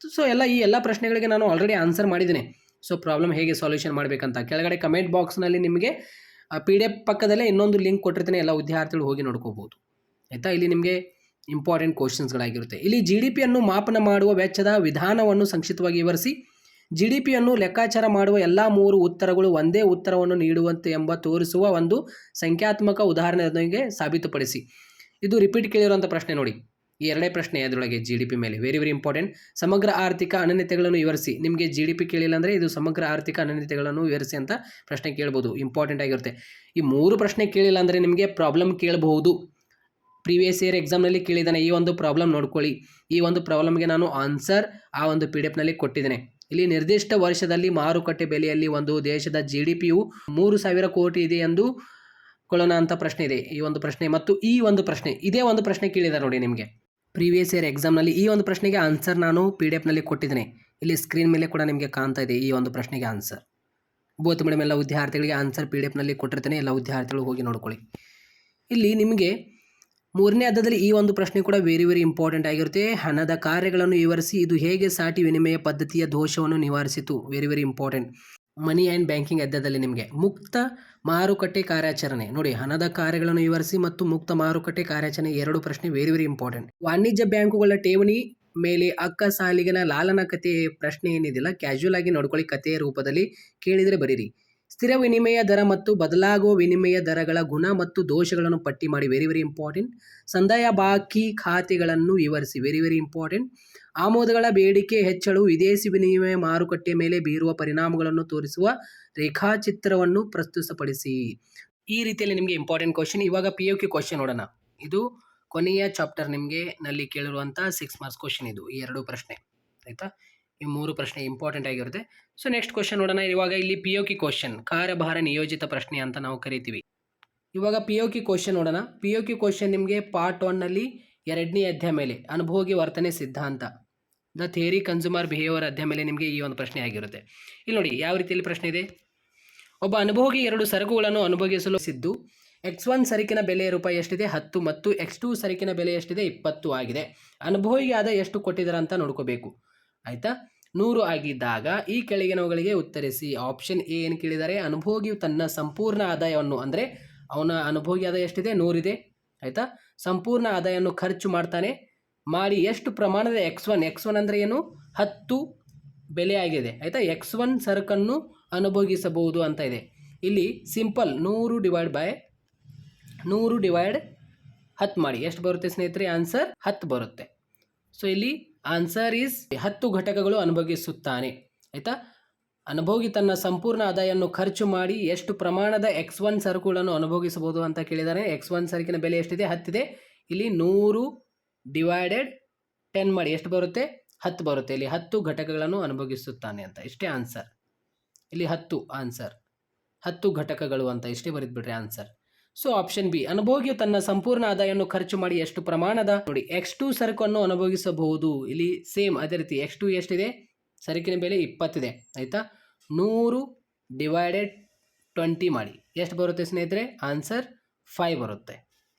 ಸೊ ಈ ಎಲ್ಲ ಪ್ರಶ್ನೆಗಳಿಗೆ ನಾನು ಆಲ್ರೆಡಿ ಆನ್ಸರ್ ಮಾಡಿದ್ದೇನೆ. ಸೊ ಪ್ರಾಬ್ಲಮ್ ಹೇಗೆ ಸಾಲ್ಯೂಷನ್ ಮಾಡಬೇಕಂತ ಕೆಳಗಡೆ ಕಮೆಂಟ್ ಬಾಕ್ಸ್ನಲ್ಲಿ ನಿಮಗೆ PDF ಪಕ್ಕದಲ್ಲೇ ಇನ್ನೊಂದು ಲಿಂಕ್ ಕೊಟ್ಟಿರ್ತೇನೆ, ಎಲ್ಲ ವಿದ್ಯಾರ್ಥಿಗಳು ಹೋಗಿ ನೋಡ್ಕೋಬೋದು ಆಯಿತಾ. ಇಲ್ಲಿ ನಿಮಗೆ ಇಂಪಾರ್ಟೆಂಟ್ ಕ್ವಶನ್ಸ್ಗಳಾಗಿರುತ್ತೆ. ಇಲ್ಲಿ GDPಯನ್ನು ಮಾಪನ ಮಾಡುವ ವೆಚ್ಚದ ವಿಧಾನವನ್ನು ಸಂಕ್ಷಿಪ್ತವಾಗಿ ವಿವರಿಸಿ. GDPಯನ್ನು ಲೆಕ್ಕಾಚಾರ ಮಾಡುವ ಎಲ್ಲ 3 ಉತ್ತರಗಳು ಒಂದೇ ಉತ್ತರವನ್ನು ನೀಡುವಂತೆ ಎಂಬ ತೋರಿಸುವ ಒಂದು ಸಂಖ್ಯಾತ್ಮಕ ಉದಾಹರಣೆಯೊಂದಿಗೆ ಸಾಬೀತುಪಡಿಸಿ. ಇದು ರಿಪೀಟ್ ಕೇಳಿರುವಂಥ ಪ್ರಶ್ನೆ ನೋಡಿ. ಈ ಎರಡೇ ಪ್ರಶ್ನೆ ಅದರೊಳಗೆ GDP ಮೇಲೆ ವೆರಿ ವೆರಿ ಇಂಪಾರ್ಟೆಂಟ್. ಸಮಗ್ರ ಆರ್ಥಿಕ ಅನನ್ಯತೆಗಳನ್ನು ವಿವರಿಸಿ. ನಿಮಗೆ GDP ಕೇಳಿಲ್ಲ ಅಂದರೆ ಇದು ಸಮಗ್ರ ಆರ್ಥಿಕ ಅನನ್ಯತೆಗಳನ್ನು ವಿವರಿಸಿ ಅಂತ ಪ್ರಶ್ನೆ ಕೇಳ್ಬೋದು. ಇಂಪಾರ್ಟೆಂಟ್ ಆಗಿರುತ್ತೆ. ಈ 3 ಪ್ರಶ್ನೆ ಕೇಳಿಲ್ಲ ಅಂದರೆ ನಿಮಗೆ ಪ್ರಾಬ್ಲಮ್ ಕೇಳಬಹುದು. ಪ್ರೀವಿಯಸ್ ಇಯರ್ ಎಕ್ಸಾಮ್ನಲ್ಲಿ ಕೇಳಿದ್ದಾನೆ. ಈ ಒಂದು ಪ್ರಾಬ್ಲಮ್ ನೋಡ್ಕೊಳ್ಳಿ. ಈ ಒಂದು ಪ್ರಾಬ್ಲಮ್ಗೆ ನಾನು ಆನ್ಸರ್ ಆ ಒಂದು PDF-ನಲ್ಲಿ ಕೊಟ್ಟಿದ್ದೇನೆ. ಇಲ್ಲಿ ನಿರ್ದಿಷ್ಟ ವರ್ಷದಲ್ಲಿ ಮಾರುಕಟ್ಟೆ ಬೆಲೆಯಲ್ಲಿ ಒಂದು ದೇಶದ GDPಯು 3,000 ಕೋಟಿ ಇದೆ ಎಂದು ಕೊಳ್ಳೋಣ ಅಂತ ಪ್ರಶ್ನೆ ಇದೆ. ಈ ಒಂದು ಪ್ರಶ್ನೆ ಮತ್ತು ಈ ಒಂದು ಪ್ರಶ್ನೆ, ಇದೇ ಒಂದು ಪ್ರಶ್ನೆ ಕೇಳಿದ್ದಾರೆ ನೋಡಿ ನಿಮಗೆ ಪ್ರೀವಿಯಸ್ ಇಯರ್ ಎಕ್ಸಾಮ್ನಲ್ಲಿ. ಈ ಒಂದು ಪ್ರಶ್ನೆಗೆ ಆನ್ಸರ್ ನಾನು PDF-ನಲ್ಲಿ ಕೊಟ್ಟಿದ್ದೇನೆ. ಇಲ್ಲಿ ಸ್ಕ್ರೀನ್ ಮೇಲೆ ಕೂಡ ನಿಮಗೆ ಕಾಣ್ತಾ ಇದೆ ಈ ಒಂದು ಪ್ರಶ್ನೆಗೆ ಆನ್ಸರ್. ಬೋತ್ ಮೇಡಮ್ ಎಲ್ಲ ವಿದ್ಯಾರ್ಥಿಗಳಿಗೆ ಆನ್ಸರ್ PDF-ನಲ್ಲಿ ಕೊಟ್ಟಿರ್ತೇನೆ, ಎಲ್ಲ ವಿದ್ಯಾರ್ಥಿಗಳು ಹೋಗಿ ನೋಡ್ಕೊಳ್ಳಿ. ಇಲ್ಲಿ ನಿಮಗೆ 3ನೇ ಅಧ್ಯಾಯದಲ್ಲಿ ಈ ಒಂದು ಪ್ರಶ್ನೆ ಕೂಡ ವೆರಿ ವೆರಿ ಇಂಪಾರ್ಟೆಂಟ್ ಆಗಿರುತ್ತೆ. ಹಣದ ಕಾರ್ಯಗಳನ್ನು ವಿವರಿಸಿ. ಇದು ಹೇಗೆ ಸಾಟಿ ವಿನಿಮಯ ಪದ್ಧತಿಯ ದೋಷವನ್ನು ನಿವಾರಿಸಿತು. Very very important. Money and banking ಅಧ್ಯಾಯದಲ್ಲಿ ನಿಮಗೆ ಮುಕ್ತ ಮಾರುಕಟ್ಟೆ ಕಾರ್ಯಾಚರಣೆ ನೋಡಿ. ಹಣದ ಕಾರ್ಯಗಳನ್ನು ವಿವರಿಸಿ ಮತ್ತು ಮುಕ್ತ ಮಾರುಕಟ್ಟೆ ಕಾರ್ಯಾಚರಣೆ 2 ಪ್ರಶ್ನೆ ವೆರಿ ವೆರಿ ಇಂಪಾರ್ಟೆಂಟ್. ವಾಣಿಜ್ಯ ಬ್ಯಾಂಕುಗಳ ಠೇವಣಿ ಮೇಲೆ ಅಕ್ಕ ಸಾಲಿಗಿನ ಲಾಲನ ಕಥೆ ಪ್ರಶ್ನೆ ಏನಿದಿಲ್ಲ, ಕ್ಯಾಶುವಲ್ ಆಗಿ ನೋಡ್ಕೊಳ್ಳಿ. ಕಥೆಯ ರೂಪದಲ್ಲಿ ಕೇಳಿದರೆ ಬರೀರಿ. ಸ್ಥಿರ ವಿನಿಮಯ ದರ ಮತ್ತು ಬದಲಾಗುವ ವಿನಿಮಯ ದರಗಳ ಗುಣ ಮತ್ತು ದೋಷಗಳನ್ನು ಪಟ್ಟಿ ಮಾಡಿ. Very very important. ಸಂದಾಯ ಬಾಕಿ ಖಾತೆಗಳನ್ನು ವಿವರಿಸಿ. Very very important. ಆಮದುಗಳ ಬೇಡಿಕೆ ಹೆಚ್ಚಳವು ವಿದೇಶಿ ವಿನಿಮಯ ಮಾರುಕಟ್ಟೆ ಮೇಲೆ ಬೀರುವ ಪರಿಣಾಮಗಳನ್ನು ತೋರಿಸುವ ರೇಖಾಚಿತ್ರವನ್ನು ಪ್ರಸ್ತುತಪಡಿಸಿ. ಈ ರೀತಿಯಲ್ಲಿ ನಿಮಗೆ ಇಂಪಾರ್ಟೆಂಟ್ ಕ್ವಶನ್. ಇವಾಗ POQ ಕ್ವಶನ್ ನೋಡೋಣ. ಇದು ಕೊನೆಯ ಚಾಪ್ಟರ್ ನಿಮಗೆ ನಲ್ಲಿ ಕೇಳಿರುವಂಥ 6 ಮಾರ್ಕ್ಸ್ ಕ್ವಶನ್ ಇದು. ಈ 2 ಪ್ರಶ್ನೆ ಆಯಿತಾ. ಈ 3 ಪ್ರಶ್ನೆ ಇಂಪಾರ್ಟೆಂಟ್ ಆಗಿರುತ್ತೆ. ಸೊ ನೆಕ್ಸ್ಟ್ ಕ್ವಶನ್ ನೋಡೋಣ. ಇವಾಗ ಇಲ್ಲಿ POQ ಕ್ವಶನ್, ಕಾರ್ಯಭಾರ ನಿಯೋಜಿತ ಪ್ರಶ್ನೆ ಅಂತ ನಾವು ಕರಿತೀವಿ. ಇವಾಗ POQ ಕ್ವಶನ್ ನೋಡೋಣ. POQ ಕ್ವಶನ್ ನಿಮಗೆ ಪಾರ್ಟ್ 1ನಲ್ಲಿ 2ನೇ ಅಧ್ಯಾಯ ಮೇಲೆ ಅನುಭೋಗಿ ವರ್ತನೆ ಸಿದ್ಧಾಂತ, ದ ಥಿಯರಿ ಕನ್ಸ್ಯೂಮರ್ ಬಿಹೇವಿಯರ್ ಅಧ್ಯಾಯ ಮೇಲೆ ನಿಮಗೆ ಈ ಒಂದು ಪ್ರಶ್ನೆ ಆಗಿರುತ್ತೆ. ಇಲ್ಲಿ ನೋಡಿ ಯಾವ ರೀತಿಯಲ್ಲಿ ಪ್ರಶ್ನೆ ಇದೆ. ಒಬ್ಬ ಅನುಭೋಗಿ 2 ಸರಕುಗಳನ್ನು ಅನುಭವಿಸಲು ಸಿದ್ದು X1 ಸರಕಿನ ಬೆಲೆ ರೂಪಾಯಿ ಎಷ್ಟಿದೆ 10 ಮತ್ತು X2 ಸರಕಿನ ಬೆಲೆ ಎಷ್ಟಿದೆ 20 ಆಗಿದೆ. ಅನುಭೋಗಿಗೆ ಆದ ಎಷ್ಟು ಕೊಟ್ಟಿದ್ದಾರೆ ಅಂತ ನೋಡ್ಕೋಬೇಕು ಆಯಿತಾ. 100 ಆಗಿದ್ದಾಗ ಈ ಕೆಳಗಿನವುಗಳಿಗೆ ಉತ್ತರಿಸಿ. ಆಪ್ಷನ್ ಎ ಏನು ಕೇಳಿದ್ದಾರೆ, ಅನುಭೋಗಿಯು ತನ್ನ ಸಂಪೂರ್ಣ ಆದಾಯವನ್ನು, ಅಂದರೆ ಅವನ ಅನುಭೋಗಿ ಆದಾಯ ಎಷ್ಟಿದೆ 100 ಇದೆ ಆಯಿತಾ, ಸಂಪೂರ್ಣ ಆದಾಯವನ್ನು ಖರ್ಚು ಮಾಡ್ತಾನೆ. ಮಾಡಿ ಎಷ್ಟು ಪ್ರಮಾಣದ X1 ಅಂದರೆ ಏನು 10 ಬೆಲೆ ಆಗಿದೆ ಆಯಿತಾ. X1 ಸರಕನ್ನು ಅನುಭೋಗಿಸಬಹುದು ಅಂತ ಇದೆ. ಇಲ್ಲಿ ಸಿಂಪಲ್ 100 ಡಿವೈಡ್ 10 ಮಾಡಿ ಎಷ್ಟು ಬರುತ್ತೆ ಸ್ನೇಹಿತರೆ, ಆನ್ಸರ್ 10 ಬರುತ್ತೆ. ಸೊ ಇಲ್ಲಿ ಆನ್ಸರ್ ಈಸ್ 10 ಘಟಕಗಳು ಅನುಭವಿಸುತ್ತಾನೆ ಆಯಿತಾ. ಅನುಭೋಗಿ ತನ್ನ ಸಂಪೂರ್ಣ ಆದಾಯವನ್ನು ಖರ್ಚು ಮಾಡಿ ಎಷ್ಟು ಪ್ರಮಾಣದ X1 ಸರಕುಗಳನ್ನು ಅನುಭವಿಸಬಹುದು ಅಂತ ಕೇಳಿದ್ದಾರೆ. X1 ಸರಕಿನ ಬೆಲೆ ಎಷ್ಟಿದೆ 10 ಇದೆ. ಇಲ್ಲಿ 100 ಡಿವೈಡೆಡ್ 10 ಮಾಡಿ ಎಷ್ಟು ಬರುತ್ತೆ 10 ಬರುತ್ತೆ. ಇಲ್ಲಿ 10 ಘಟಕಗಳನ್ನು ಅನುಭವಿಸುತ್ತಾನೆ ಅಂತ ಇಷ್ಟೇ ಆನ್ಸರ್. ಇಲ್ಲಿ 10 ಆನ್ಸರ್ 10 ಘಟಕಗಳು ಅಂತ ಇಷ್ಟೇ ಬರೆದ್ಬಿಟ್ರೆ ಆನ್ಸರ್. ಸೊ ಆಪ್ಷನ್ ಬಿ, ಅನುಭೋಗಿಯು ತನ್ನ ಸಂಪೂರ್ಣ ಆದಾಯವನ್ನು ಖರ್ಚು ಮಾಡಿ ಎಷ್ಟು ಪ್ರಮಾಣದ ನೋಡಿ X2 ಸರಕನ್ನು ಅನುಭವಿಸಬಹುದು. ಇಲ್ಲಿ ಸೇಮ್ ಅದೇ ರೀತಿ X2 ಎಷ್ಟಿದೆ, ಸರಕಿನ ಬೆಲೆ 20 ಇದೆ ಆಯಿತಾ. 100 ಡಿವೈಡೆಡ್ 20 ಮಾಡಿ ಎಷ್ಟು ಬರುತ್ತೆ ಸ್ನೇಹಿತರೆ? ಆನ್ಸರ್ 5 ಬರುತ್ತೆ.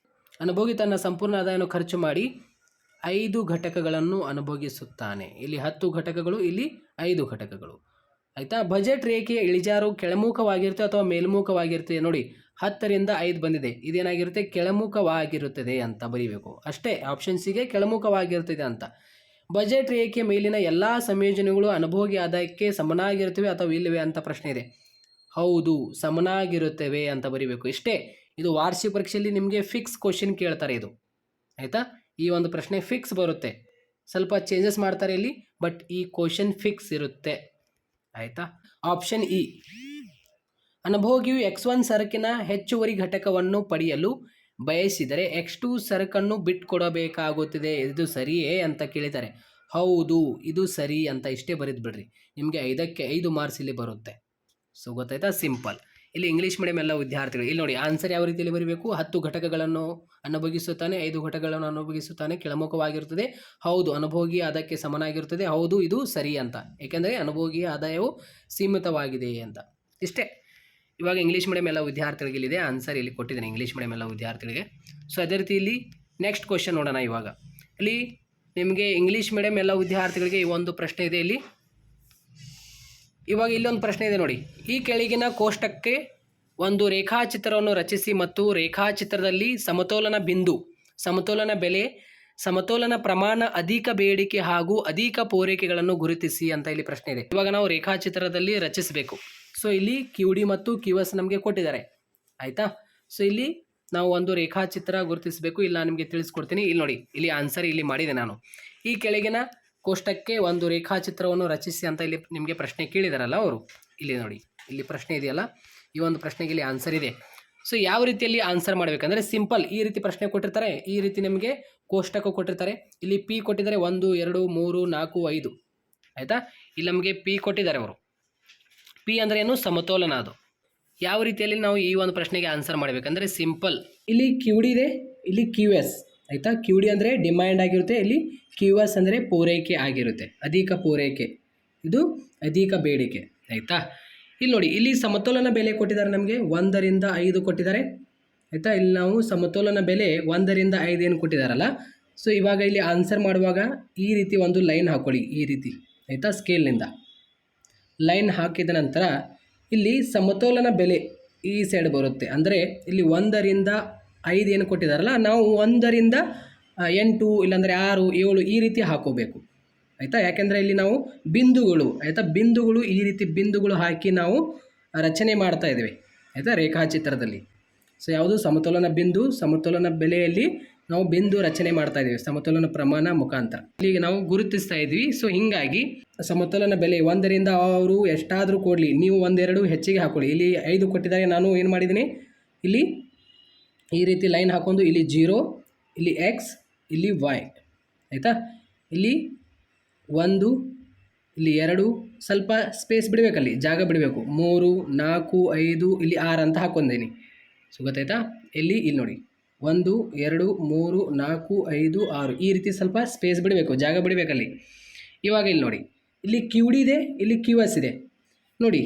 ಅನುಭೋಗಿ ತನ್ನ ಸಂಪೂರ್ಣ ಆದಾಯವನ್ನು ಖರ್ಚು ಮಾಡಿ 5 ಘಟಕಗಳನ್ನು ಅನುಭೋಗಿಸುತ್ತಾನೆ. ಇಲ್ಲಿ 10 ಘಟಕಗಳು, ಇಲ್ಲಿ 5 ಘಟಕಗಳು. ಆಯಿತಾ? ಬಜೆಟ್ ರೇಖೆಯ ಇಳಿಜಾರು ಕೆಳಮುಖವಾಗಿರುತ್ತೆ ಅಥವಾ ಮೇಲ್ಮುಖವಾಗಿರುತ್ತೆ. ನೋಡಿ 10ರಿಂದ 5 ಬಂದಿದೆ, ಇದೇನಾಗಿರುತ್ತೆ? ಕೆಳಮುಖವಾಗಿರುತ್ತದೆ ಅಂತ ಬರೀಬೇಕು ಅಷ್ಟೇ. ಆಪ್ಷನ್ ಸಿಗೆ ಕೆಳಮುಖವಾಗಿರುತ್ತದೆ ಅಂತ. ಬಜೆಟ್ ರೇಖೆಯ ಮೇಲಿನ ಎಲ್ಲ ಸಂಯೋಜನೆಗಳು ಅನುಭೋಗಿ ಆದಾಯಕ್ಕೆ ಸಮನಾಗಿರುತ್ತವೆ ಅಥವಾ ಇಲ್ಲವೇ ಅಂತ ಪ್ರಶ್ನೆ ಇದೆ. ಹೌದು, ಸಮನಾಗಿರುತ್ತವೆ ಅಂತ ಬರೀಬೇಕು ಇಷ್ಟೇ. ಇದು ವಾರ್ಷಿಕ ಪರೀಕ್ಷೆಯಲ್ಲಿ ನಿಮಗೆ ಫಿಕ್ಸ್ ಕ್ವಶನ್ ಕೇಳ್ತಾರೆ ಇದು. ಆಯಿತಾ? ಈ ಒಂದು ಪ್ರಶ್ನೆ ಫಿಕ್ಸ್ ಬರುತ್ತೆ, ಸ್ವಲ್ಪ ಚೇಂಜಸ್ ಮಾಡ್ತಾರೆ ಇಲ್ಲಿ, ಬಟ್ ಈ ಕ್ವಶನ್ ಫಿಕ್ಸ್ ಇರುತ್ತೆ. ಆಯಿತಾ? ಆಪ್ಷನ್ ಇ, ಅನುಭೋಗಿಯು X1 ಸರಕಿನ ಹೆಚ್ಚುವರಿ ಘಟಕವನ್ನು ಪಡೆಯಲು ಬಯಸಿದರೆ X2 ಸರಕನ್ನು ಬಿಟ್ಕೊಡಬೇಕಾಗುತ್ತದೆ. ಇದು ಸರಿಯೇ ಅಂತ ಕೇಳಿದ್ದಾರೆ. ಹೌದು, ಇದು ಸರಿ ಅಂತ ಇಷ್ಟೇ ಬರೆದು ಬಿಡ್ರಿ. ನಿಮಗೆ 5ಕ್ಕೆ 5 ಮಾರ್ಕ್ಸ್ ಇಲ್ಲಿ ಬರುತ್ತೆ. ಸೊ ಗೊತ್ತಾಯ್ತಾ? ಸಿಂಪಲ್. ಇಲ್ಲಿ ಇಂಗ್ಲೀಷ್ ಮೀಡಿಯಂ ಎಲ್ಲ ವಿದ್ಯಾರ್ಥಿಗಳು ಇಲ್ಲಿ ನೋಡಿ ಆನ್ಸರ್ ಯಾವ ರೀತಿಯಲ್ಲಿ ಬರೀಬೇಕು? 10 ಘಟಕಗಳನ್ನು ಅನುಭೋಗಿಸುತ್ತಾನೆ, 5 ಘಟಕಗಳನ್ನು ಅನುಭೋಗಿಸುತ್ತಾನೆ, ಕೆಳಮುಖವಾಗಿರುತ್ತದೆ. ಹೌದು, ಅನುಭೋಗಿ ಅದಕ್ಕೆ ಸಮನಾಗಿರುತ್ತದೆ. ಹೌದು, ಇದು ಸರಿ ಅಂತ. ಏಕೆಂದರೆ ಅನುಭೋಗಿಯ ಆದಾಯವು ಸೀಮಿತವಾಗಿದೆ ಅಂತ. ಇಷ್ಟೇ. ಇವಾಗ ಇಂಗ್ಲೀಷ್ ಮೀಡಿಯಂ ಎಲ್ಲ ವಿದ್ಯಾರ್ಥಿಗಳಿಗೆ ಇಲ್ಲಿದೆ ಆನ್ಸರ್, ಇಲ್ಲಿ ಕೊಟ್ಟಿದ್ದೇನೆ ಇಂಗ್ಲೀಷ್ ಮೀಡಿಯಂ ಎಲ್ಲ ವಿದ್ಯಾರ್ಥಿಗಳಿಗೆ. ಸೊ ಅದೇ ರೀತಿ ಇಲ್ಲಿ ನೆಕ್ಸ್ಟ್ ಕ್ವಶನ್ ನೋಡೋಣ. ಇವಾಗ ಇಲ್ಲಿ ನಿಮಗೆ ಇಂಗ್ಲೀಷ್ ಮೀಡಿಯಂ ಎಲ್ಲ ವಿದ್ಯಾರ್ಥಿಗಳಿಗೆ ಈ ಒಂದು ಪ್ರಶ್ನೆ ಇದೆ ಇಲ್ಲಿ. ಇವಾಗ ಇಲ್ಲೊಂದು ಪ್ರಶ್ನೆ ಇದೆ ನೋಡಿ. ಈ ಕೆಳಗಿನ ಕೋಷ್ಟಕ್ಕೆ ಒಂದು ರೇಖಾಚಿತ್ರವನ್ನು ರಚಿಸಿ ಮತ್ತು ರೇಖಾಚಿತ್ರದಲ್ಲಿ ಸಮತೋಲನ ಬಿಂದು, ಸಮತೋಲನ ಬೆಲೆ, ಸಮತೋಲನ ಪ್ರಮಾಣ, ಅಧಿಕ ಬೇಡಿಕೆ ಹಾಗೂ ಅಧಿಕ ಪೂರೈಕೆಗಳನ್ನು ಗುರುತಿಸಿ ಅಂತ ಇಲ್ಲಿ ಪ್ರಶ್ನೆ ಇದೆ. ಇವಾಗ ನಾವು ರೇಖಾಚಿತ್ರದಲ್ಲಿ ರಚಿಸಬೇಕು. ಸೊ ಇಲ್ಲಿ QD ಮತ್ತು QS ನಮಗೆ ಕೊಟ್ಟಿದ್ದಾರೆ. ಆಯಿತಾ? ಸೊ ಇಲ್ಲಿ ನಾವು ಒಂದು ರೇಖಾಚಿತ್ರ ಗುರುತಿಸಬೇಕು. ಇಲ್ಲಿ ನಾನು ನಿಮಗೆ ತಿಳಿಸ್ಕೊಡ್ತೀನಿ. ಇಲ್ಲಿ ನೋಡಿ, ಇಲ್ಲಿ ಆನ್ಸರ್ ಇಲ್ಲಿ ಮಾಡಿದೆ ನಾನು. ಈ ಕೆಳಗಿನ ಕೋಷ್ಟಕ್ಕೆ ಒಂದು ರೇಖಾಚಿತ್ರವನ್ನು ರಚಿಸಿ ಅಂತ ಇಲ್ಲಿ ನಿಮಗೆ ಪ್ರಶ್ನೆ ಕೇಳಿದಾರಲ್ಲ ಅವರು. ಇಲ್ಲಿ ನೋಡಿ, ಇಲ್ಲಿ ಪ್ರಶ್ನೆ ಇದೆಯಲ್ಲ, ಈ ಒಂದು ಪ್ರಶ್ನೆಗೆ ಇಲ್ಲಿ ಆನ್ಸರ್ ಇದೆ. ಸೊ ಯಾವ ರೀತಿಯಲ್ಲಿ ಆನ್ಸರ್ ಮಾಡಬೇಕಂದ್ರೆ ಸಿಂಪಲ್. ಈ ರೀತಿ ಪ್ರಶ್ನೆ ಕೊಟ್ಟಿರ್ತಾರೆ, ಈ ರೀತಿ ನಿಮಗೆ ಕೋಷ್ಟಕ ಕೊಟ್ಟಿರ್ತಾರೆ. ಇಲ್ಲಿ P ಕೊಟ್ಟಿದ್ದಾರೆ 1 2 3 4 5. ಆಯಿತಾ? ಇಲ್ಲಿ ನಮಗೆ P ಕೊಟ್ಟಿದ್ದಾರೆ ಅವರು. P ಅಂದರೆ ಏನು? ಸಮತೋಲನ. ಅದು ಯಾವ ರೀತಿಯಲ್ಲಿ ನಾವು ಈ ಒಂದು ಪ್ರಶ್ನೆಗೆ ಆನ್ಸರ್ ಮಾಡಬೇಕಂದ್ರೆ ಸಿಂಪಲ್. ಇಲ್ಲಿ QD ಇದೆ, ಇಲ್ಲಿ QS. ಆಯಿತಾ? QD ಅಂದರೆ ಡಿಮ್ಯಾಂಡ್ ಆಗಿರುತ್ತೆ, ಇಲ್ಲಿ QS ಅಂದರೆ ಪೂರೈಕೆ ಆಗಿರುತ್ತೆ, ಅಧಿಕ ಪೂರೈಕೆ, ಇದು ಅಧಿಕ ಬೇಡಿಕೆ. ಆಯಿತಾ? ಇಲ್ಲಿ ನೋಡಿ, ಇಲ್ಲಿ ಸಮತೋಲನ ಬೆಲೆ ಕೊಟ್ಟಿದ್ದಾರೆ ನಮಗೆ 1ರಿಂದ 5 ಕೊಟ್ಟಿದ್ದಾರೆ. ಆಯಿತಾ? ಇಲ್ಲಿ ನಾವು ಸಮತೋಲನ ಬೆಲೆ 1ರಿಂದ 5 ಏನು ಕೊಟ್ಟಿದ್ದಾರಲ್ಲ. ಸೊ ಇವಾಗ ಇಲ್ಲಿ ಆನ್ಸರ್ ಮಾಡುವಾಗ ಈ ರೀತಿ ಒಂದು ಲೈನ್ ಹಾಕ್ಕೊಳ್ಳಿ, ಈ ರೀತಿ. ಆಯಿತಾ? ಸ್ಕೇಲ್ನಿಂದ ಲೈನ್ ಹಾಕಿದ ನಂತರ ಇಲ್ಲಿ ಸಮತೋಲನ ಬೆಲೆ ಈ ಸೈಡ್ ಬರುತ್ತೆ. ಅಂದರೆ ಇಲ್ಲಿ 1ರಿಂದ 5 ಏನು ಕೊಟ್ಟಿದ್ದಾರಲ್ಲ, ನಾವು 1ರಿಂದ 8 ಇಲ್ಲಾಂದರೆ 6 7 ಈ ರೀತಿ ಹಾಕೋಬೇಕು. ಆಯಿತಾ? ಯಾಕೆಂದರೆ ಇಲ್ಲಿ ನಾವು ಬಿಂದುಗಳು, ಆಯಿತಾ, ಬಿಂದುಗಳು ಈ ರೀತಿ ಬಿಂದುಗಳು ಹಾಕಿ ನಾವು ರಚನೆ ಮಾಡ್ತಾ ಇದ್ದೇವೆ. ಆಯಿತಾ? ರೇಖಾಚಿತ್ರದಲ್ಲಿ. ಸೊ ಯಾವುದು? ಸಮತೋಲನ ಬಿಂದು, ಸಮತೋಲನ ಬೆಲೆಯಲ್ಲಿ ನಾವು ಬಿಂದು ರಚನೆ ಮಾಡ್ತಾ ಇದ್ದೀವಿ ಸಮತೋಲನ ಪ್ರಮಾಣ ಮುಖಾಂತರ. ಇಲ್ಲಿಗೆ ನಾವು ಗುರುತಿಸ್ತಾ ಇದ್ವಿ. ಸೊ ಹೀಗಾಗಿ ಸಮತೋಲನ ಬೆಲೆ 1ರಿಂದ ಅವರು ಎಷ್ಟಾದರೂ ಕೊಡಲಿ, ನೀವು 1 2 ಹೆಚ್ಚಿಗೆ ಹಾಕೊಳ್ಳಿ. ಇಲ್ಲಿ 5 ಕೊಟ್ಟಿದ್ದಾರೆ, ನಾನು ಏನು ಮಾಡಿದ್ದೀನಿ, ಇಲ್ಲಿ ಈ ರೀತಿ ಲೈನ್ ಹಾಕೊಂಡು ಇಲ್ಲಿ 0, ಇಲ್ಲಿ X, ಇಲ್ಲಿ Y. ಆಯಿತಾ? ಇಲ್ಲಿ 1, ಇಲ್ಲಿ 2, ಸ್ವಲ್ಪ ಸ್ಪೇಸ್ ಬಿಡಬೇಕಲ್ಲಿ, ಜಾಗ ಬಿಡಬೇಕು. 3 4 5 ಇಲ್ಲಿ 6 ಅಂತ ಹಾಕೊಂಡೇನಿ. ಸೊ ಗೊತ್ತಾಯ್ತಾ? ಇಲ್ಲಿ ನೋಡಿ 1 2 3 4 5 6 ಈ ರೀತಿ ಸ್ವಲ್ಪ ಸ್ಪೇಸ್ ಬಿಡಬೇಕು, ಜಾಗ ಬಿಡಬೇಕಲ್ಲಿ. ಇವಾಗ ಇಲ್ಲಿ ನೋಡಿ, ಇಲ್ಲಿ QD ಇದೆ, ಇಲ್ಲಿ QS ಇದೆ. ನೋಡಿ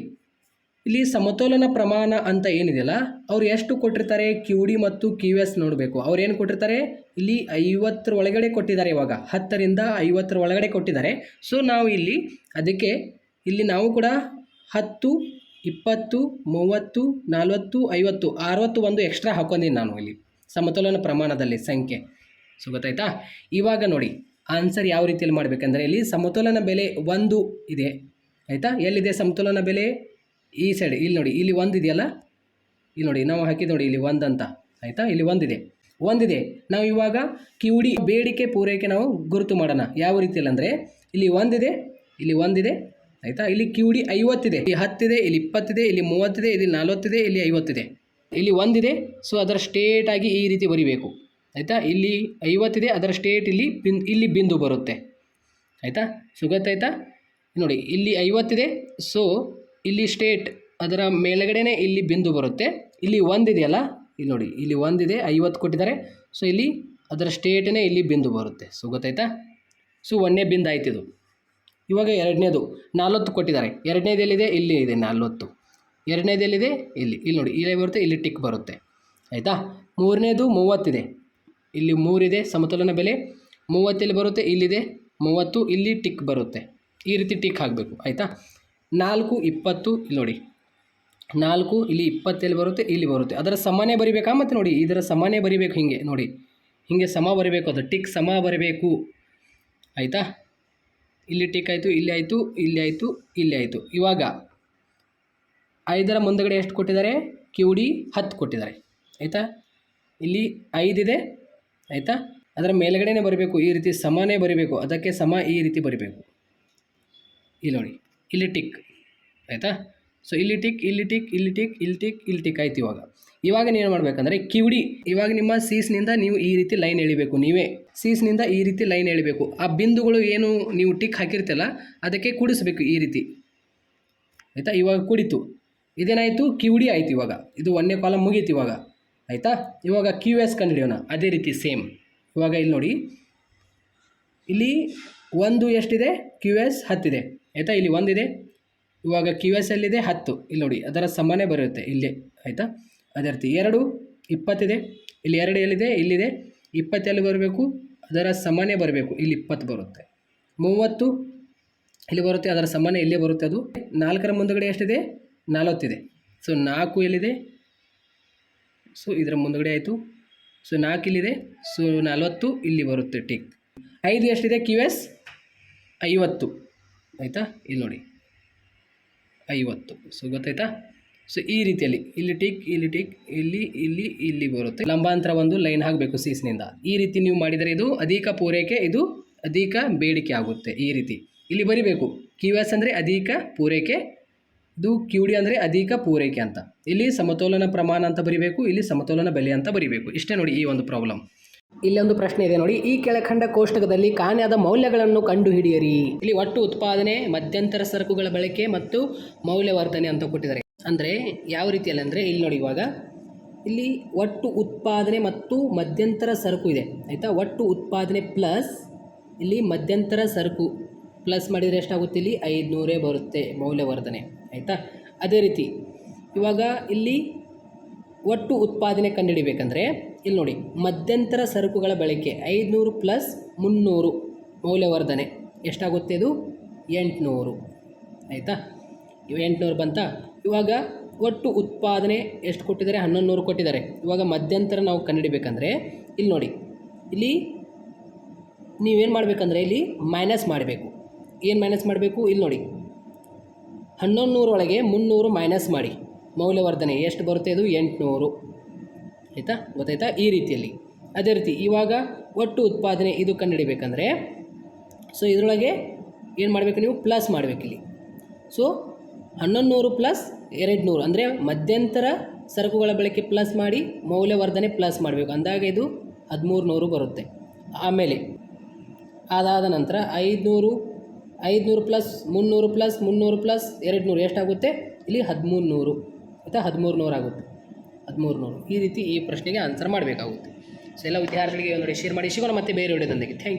ಇಲ್ಲಿ ಸಮತೋಲನ ಪ್ರಮಾಣ ಅಂತ ಏನಿದೆಯಲ್ಲ, ಅವ್ರು ಎಷ್ಟು ಕೊಟ್ಟಿರ್ತಾರೆ? QD ಮತ್ತು QS ನೋಡಬೇಕು. ಅವ್ರು ಏನು ಕೊಟ್ಟಿರ್ತಾರೆ? ಇಲ್ಲಿ 50 ಒಳಗಡೆ ಕೊಟ್ಟಿದ್ದಾರೆ. ಇವಾಗ 10ರಿಂದ 50 ಒಳಗಡೆ ಕೊಟ್ಟಿದ್ದಾರೆ. ಸೊ ನಾವು ಇಲ್ಲಿ ಅದಕ್ಕೆ ಇಲ್ಲಿ ನಾವು ಕೂಡ 10 20 30 40 50 61 ಎಕ್ಸ್ಟ್ರಾ ಹಾಕೊಂಡಿನಿ ನಾನು ಇಲ್ಲಿ ಸಮತೋಲನ ಪ್ರಮಾಣದಲ್ಲಿ ಸಂಖ್ಯೆ. ಸೊ ಗೊತ್ತಾಯ್ತಾ? ಇವಾಗ ನೋಡಿ ಆನ್ಸರ್ ಯಾವ ರೀತಿಯಲ್ಲಿ ಮಾಡಬೇಕಂದ್ರೆ, ಇಲ್ಲಿ ಸಮತೋಲನ ಬೆಲೆ 1 ಇದೆ. ಆಯಿತಾ? ಎಲ್ಲಿದೆ ಸಮತೋಲನ ಬೆಲೆ? ಈ ಸೈಡ್. ಇಲ್ಲಿ ನೋಡಿ, ಇಲ್ಲಿ 1 ಇದೆಯಲ್ಲ, ಇಲ್ಲಿ ನೋಡಿ ನಾವು ಹಾಕಿದ್ದು ನೋಡಿ, ಇಲ್ಲಿ 1 ಅಂತ. ಆಯಿತಾ? ಇಲ್ಲಿ 1 ಇದೆ. ನಾವು ಇವಾಗ QD ಬೇಡಿಕೆ ಪೂರೈಕೆ ನಾವು ಗುರುತು ಮಾಡೋಣ. ಯಾವ ರೀತಿಯಲ್ಲಿ ಅಂದರೆ, ಇಲ್ಲಿ 1 ಇದೆ, ಇಲ್ಲಿ 1 ಇದೆ. ಆಯಿತಾ? ಇಲ್ಲಿ QD 50 ಇದೆ, ಇಲ್ಲಿ 10 ಇದೆ, ಇಲ್ಲಿ 20 ಇದೆ, ಇಲ್ಲಿ 30 ಇದೆ, ಇಲ್ಲಿ 40 ಇದೆ, ಇಲ್ಲಿ 50 ಇದೆ. ಇಲ್ಲಿ 1 ಇದೆ. ಸೊ ಅದರ ಸ್ಟೇಟ್ ಆಗಿ ಈ ರೀತಿ ಬರಿಬೇಕು. ಆಯಿತಾ? ಇಲ್ಲಿ 50 ಇದೆ, ಅದರ ಸ್ಟೇಟ್ ಇಲ್ಲಿ ಬಿಂದು ಬರುತ್ತೆ. ಆಯಿತಾ? ಸೊ ಗೊತ್ತಾಯ್ತಾ? ನೋಡಿ ಇಲ್ಲಿ 50 ಇದೆ. ಸೊ ಇಲ್ಲಿ ಸ್ಟೇಟ್ ಅದರ ಮೇಲಗಡೆನೇ ಇಲ್ಲಿ ಬಿಂದು ಬರುತ್ತೆ. ಇಲ್ಲಿ 1 ಇದೆಯಲ್ಲ, ಇಲ್ಲಿ ನೋಡಿ, ಇಲ್ಲಿ 1 ಇದೆ, 50 ಕೊಟ್ಟಿದ್ದಾರೆ. ಸೊ ಇಲ್ಲಿ ಅದರ ಸ್ಟೇಟೇ ಇಲ್ಲಿ ಬಿಂದು ಬರುತ್ತೆ. ಸೊ ಗೊತ್ತಾಯ್ತಾ? ಸೊ 1ನೇ ಬಿಂದು ಆಯ್ತಿದು. ಇವಾಗ 2ನೇದು 40 ಕೊಟ್ಟಿದ್ದಾರೆ. 2ನೇದು ಎಲ್ಲಿದೆ? ಇಲ್ಲಿ ಇದೆ 40. ಎರಡನೇದು ಎಲ್ಲಿದೆ ಇಲ್ಲಿ ನೋಡಿ ಇಲ್ಲೇ ಬರುತ್ತೆ, ಇಲ್ಲಿ ಟಿಕ್ ಬರುತ್ತೆ ಆಯಿತಾ. ಮೂರನೇದು 30 ಇದೆ, ಇಲ್ಲಿ 3 ಇದೆ ಸಮತೋಲನ ಬೆಲೆ. 30 ಎಲ್ಲಿ ಬರುತ್ತೆ, ಇಲ್ಲಿದೆ 30, ಇಲ್ಲಿ ಟಿಕ್ ಬರುತ್ತೆ, ಈ ರೀತಿ ಟಿಕ್ ಹಾಕಬೇಕು ಆಯಿತಾ. 4 20 ಇಲ್ಲಿ ನೋಡಿ 4 ಇಲ್ಲಿ 20 ಎಲ್ಲಿ ಬರುತ್ತೆ, ಇಲ್ಲಿ ಬರುತ್ತೆ. ಅದರ ಸಮಾನೇ ಬರಿಬೇಕಾ ಮತ್ತು ನೋಡಿ ಇದರ ಸಮಾನೇ ಬರಿಬೇಕು, ಹಿಂಗೆ ನೋಡಿ ಹಿಂಗೆ ಸಮ ಬರಬೇಕು, ಅದು ಟಿಕ್ ಸಮ ಬರಬೇಕು ಆಯಿತಾ. ಇಲ್ಲಿ ಟಿಕ್ ಆಯಿತು, ಇಲ್ಲಿ ಆಯಿತು, ಇಲ್ಲಿ ಆಯಿತು, ಇಲ್ಲಿ ಆಯಿತು. ಇವಾಗ 5ರ ಮುಂದಗಡೆ ಎಷ್ಟು ಕೊಟ್ಟಿದ್ದಾರೆ, QD 10 ಕೊಟ್ಟಿದ್ದಾರೆ ಆಯಿತಾ. ಇಲ್ಲಿ 5 ಇದೆ ಆಯಿತಾ, ಅದರ ಮೇಲ್ಗಡೆನೇ ಬರಬೇಕು, ಈ ರೀತಿ ಸಮಾನೇ ಬರೀಬೇಕು, ಅದಕ್ಕೆ ಸಮ ಈ ರೀತಿ ಬರೀಬೇಕು. ಇಲ್ಲಿ ನೋಡಿ ಇಲ್ಲಿ ಟಿಕ್ ಆಯಿತಾ. ಸೊ ಇಲ್ಲಿ ಟಿಕ್, ಇಲ್ಲಿ ಟಿಕ್, ಇಲ್ಲಿ ಟಿಕ್, ಇಲ್ಲಿ ಟಿಕ್, ಇಲ್ಲಿ ಟಿಕ್ ಆಯಿತು. ಇವಾಗ ನೀವೇನು ಮಾಡಬೇಕಂದ್ರೆ QD, ಇವಾಗ ನಿಮ್ಮ ಸೀಸ್ನಿಂದ ನೀವು ಈ ರೀತಿ ಲೈನ್ ಎಳಿಬೇಕು, ನೀವೇ ಸೀಸ್ನಿಂದ ಈ ರೀತಿ ಲೈನ್ ಎಳಿಬೇಕು. ಆ ಬಿಂದುಗಳು ಏನು ನೀವು ಟಿಕ್ ಹಾಕಿರ್ತಿಲ್ಲ ಅದಕ್ಕೆ ಕೂಡಿಸ್ಬೇಕು ಈ ರೀತಿ ಆಯಿತಾ. ಇವಾಗ ಕೂಡಿತು, ಇದೇನಾಯಿತು QD ಆಯಿತು. ಇವಾಗ ಇದು 1ನೇ ಕಾಲಮ್ ಮುಗೀತು ಇವಾಗ ಆಯಿತಾ. ಇವಾಗ QS ಕಂಡುಹಿಡಿಯೋಣ ಅದೇ ರೀತಿ ಸೇಮ್. ಇವಾಗ ಇಲ್ಲಿ ನೋಡಿ ಇಲ್ಲಿ 1 ಎಷ್ಟಿದೆ, QS 10 ಇದೆ ಆಯಿತಾ. ಇಲ್ಲಿ 1 ಇದೆ, ಇವಾಗ QS ಎಲ್ಲಿದೆ 10, ಇಲ್ಲಿ ನೋಡಿ ಅದರ ಸಮಾನೇ ಬರುತ್ತೆ ಇಲ್ಲೇ ಆಯಿತಾ. ಅದೇ ರೀತಿ 2 20 ಇದೆ, ಇಲ್ಲಿ 2 ಎಲ್ಲಿದೆ, ಇಲ್ಲಿದೆ 20 ಎಲ್ಲಿ ಬರಬೇಕು, ಅದರ ಸಮಾನೇ ಬರಬೇಕು, ಇಲ್ಲಿ 20 ಬರುತ್ತೆ. 30 ಇಲ್ಲಿ ಬರುತ್ತೆ, ಅದರ ಸಮಾನೇ ಇಲ್ಲೇ ಬರುತ್ತೆ. ಅದು 4ರ ಮುಂದಗಡೆ ಎಷ್ಟಿದೆ, 40 ಇದೆ. ಸೊ 4 ಎಲ್ಲಿದೆ, ಸೊ ಇದರ ಮುಂದಗಡೆ ಆಯಿತು. ಸೊ 4 ಇಲ್ಲಿದೆ, ಸೊ 40 ಇಲ್ಲಿ ಬರುತ್ತೆ ಟಿಕ್. 5 ಎಷ್ಟಿದೆ, QS 50 ಆಯಿತಾ. ಇಲ್ಲಿ ನೋಡಿ 50, ಸೊ ಗೊತ್ತಾಯ್ತಾ. ಸೊ ಈ ರೀತಿಯಲ್ಲಿ ಇಲ್ಲಿ ಟಿಕ್, ಇಲ್ಲಿ ಟಿಕ್, ಇಲ್ಲಿ ಇಲ್ಲಿ ಇಲ್ಲಿ ಬರುತ್ತೆ. ಲಂಬಾಂತರ ಒಂದು ಲೈನ್ ಹಾಕಬೇಕು ಸೀಸ್ನಿಂದ. ಈ ರೀತಿ ನೀವು ಮಾಡಿದರೆ ಇದು ಅಧಿಕ ಪೂರೈಕೆ, ಇದು ಅಧಿಕ ಬೇಡಿಕೆ ಆಗುತ್ತೆ. ಈ ರೀತಿ ಇಲ್ಲಿ ಬರಿಬೇಕು, QS ಅಂದರೆ ಅಧಿಕ ಪೂರೈಕೆ, ಇದು QD ಅಂದರೆ ಅಧಿಕ ಪೂರೈಕೆ ಅಂತ. ಇಲ್ಲಿ ಸಮತೋಲನ ಪ್ರಮಾಣ ಅಂತ ಬರಿಬೇಕು, ಇಲ್ಲಿ ಸಮತೋಲನ ಬೆಲೆ ಅಂತ ಬರಿಬೇಕು. ಇಷ್ಟೇ ನೋಡಿ ಈ ಒಂದು ಪ್ರಾಬ್ಲಮ್. ಇಲ್ಲೊಂದು ಪ್ರಶ್ನೆ ಇದೆ ನೋಡಿ, ಈ ಕೆಳಕಂಡ ಕೋಷ್ಟಕದಲ್ಲಿ ಕಾಣೆಯಾದ ಮೌಲ್ಯಗಳನ್ನು ಕಂಡುಹಿಡಿಯಿರಿ. ಇಲ್ಲಿ ಒಟ್ಟು ಉತ್ಪಾದನೆ, ಮಧ್ಯಂತರ ಸರಕುಗಳ ಬಳಕೆ ಮತ್ತು ಮೌಲ್ಯವರ್ಧನೆ ಅಂತ ಕೊಟ್ಟಿದ್ದಾರೆ. ಅಂದರೆ ಯಾವ ರೀತಿಯಲ್ಲಿ ಅಂದರೆ ಇಲ್ಲಿ ನೋಡಿ, ಇವಾಗ ಇಲ್ಲಿ ಒಟ್ಟು ಉತ್ಪಾದನೆ ಮತ್ತು ಮಧ್ಯಂತರ ಸರಕು ಇದೆ ಆಯಿತಾ. ಒಟ್ಟು ಉತ್ಪಾದನೆ ಪ್ಲಸ್ ಇಲ್ಲಿ ಮಧ್ಯಂತರ ಸರಕು ಪ್ಲಸ್ ಮಾಡಿದರೆ ಎಷ್ಟಾಗುತ್ತೆ, ಇಲ್ಲಿ 500 ಬರುತ್ತೆ ಮೌಲ್ಯವರ್ಧನೆ ಆಯಿತಾ. ಅದೇ ರೀತಿ ಇವಾಗ ಇಲ್ಲಿ ಒಟ್ಟು ಉತ್ಪಾದನೆ ಕಂಡುಹಿಡಿಬೇಕಂದ್ರೆ ಇಲ್ಲಿ ನೋಡಿ ಮಧ್ಯಂತರ ಸರಕುಗಳ ಬಳಕೆ 500 ಪ್ಲಸ್ 300 ಮೌಲ್ಯವರ್ಧನೆ ಎಷ್ಟಾಗುತ್ತೆ, ಇದು 800 ಆಯಿತಾ. 800 ಬಂತ. ಇವಾಗ ಒಟ್ಟು ಉತ್ಪಾದನೆ ಎಷ್ಟು ಕೊಟ್ಟಿದ್ದಾರೆ, 1100 ಕೊಟ್ಟಿದ್ದಾರೆ. ಇವಾಗ ಮಧ್ಯಂತರ ನಾವು ಕಂಡುಹಿಡಿಬೇಕಂದ್ರೆ ಇಲ್ಲಿ ನೋಡಿ, ಇಲ್ಲಿ ನೀವೇನು ಮಾಡಬೇಕಂದ್ರೆ ಇಲ್ಲಿ ಮೈನಸ್ ಮಾಡಬೇಕು. ಏನು ಮೈನಸ್ ಮಾಡಬೇಕು, ಇಲ್ಲಿ ನೋಡಿ 1100 ಒಳಗೆ 300 ಮೈನಸ್ ಮಾಡಿ, ಮೌಲ್ಯವರ್ಧನೆ ಎಷ್ಟು ಬರುತ್ತೆ, ಇದು 800 ಆಯಿತಾ. ಗೊತ್ತಾಯ್ತಾ ಈ ರೀತಿಯಲ್ಲಿ. ಅದೇ ರೀತಿ ಇವಾಗ ಒಟ್ಟು ಉತ್ಪಾದನೆ ಇದು ಕಂಡುಹಿಡಿಬೇಕಂದ್ರೆ ಸೊ ಇದರೊಳಗೆ ಏನು ಮಾಡಬೇಕು, ನೀವು ಪ್ಲಸ್ ಮಾಡಬೇಕು ಇಲ್ಲಿ. ಸೊ 1100 ಪ್ಲಸ್ 200 ಅಂದರೆ ಮಧ್ಯಂತರ ಸರಕುಗಳ ಬಳಕೆ ಪ್ಲಸ್ ಮಾಡಿ ಮೌಲ್ಯವರ್ಧನೆ ಪ್ಲಸ್ ಮಾಡಬೇಕು, ಅಂದಾಗ ಇದು 1300 ಬರುತ್ತೆ. ಆಮೇಲೆ ಅದಾದ ನಂತರ 500 ಪ್ಲಸ್ 300 ಪ್ಲಸ್ 300 ಪ್ಲಸ್ 200 ಎಷ್ಟಾಗುತ್ತೆ, ಇಲ್ಲಿ 1300 ಆಯಿತಾ. 1300 ಆಗುತ್ತೆ, 1300. ಈ ರೀತಿ ಈ ಪ್ರಶ್ನೆಗೆ ಆನ್ಸರ್ ಮಾಡಬೇಕಾಗುತ್ತೆ. ಸೊ ಎಲ್ಲ ವಿದ್ಯಾರ್ಥಿಗಳಿಗೆ ನೋಡಿ ಶೇರ್ ಮಾಡಿ. ಸಿಗೋಣ ಮತ್ತೆ ಬೇರೆ ವಿಡಿಯೋದೊಂದಿಗೆ. Thank you.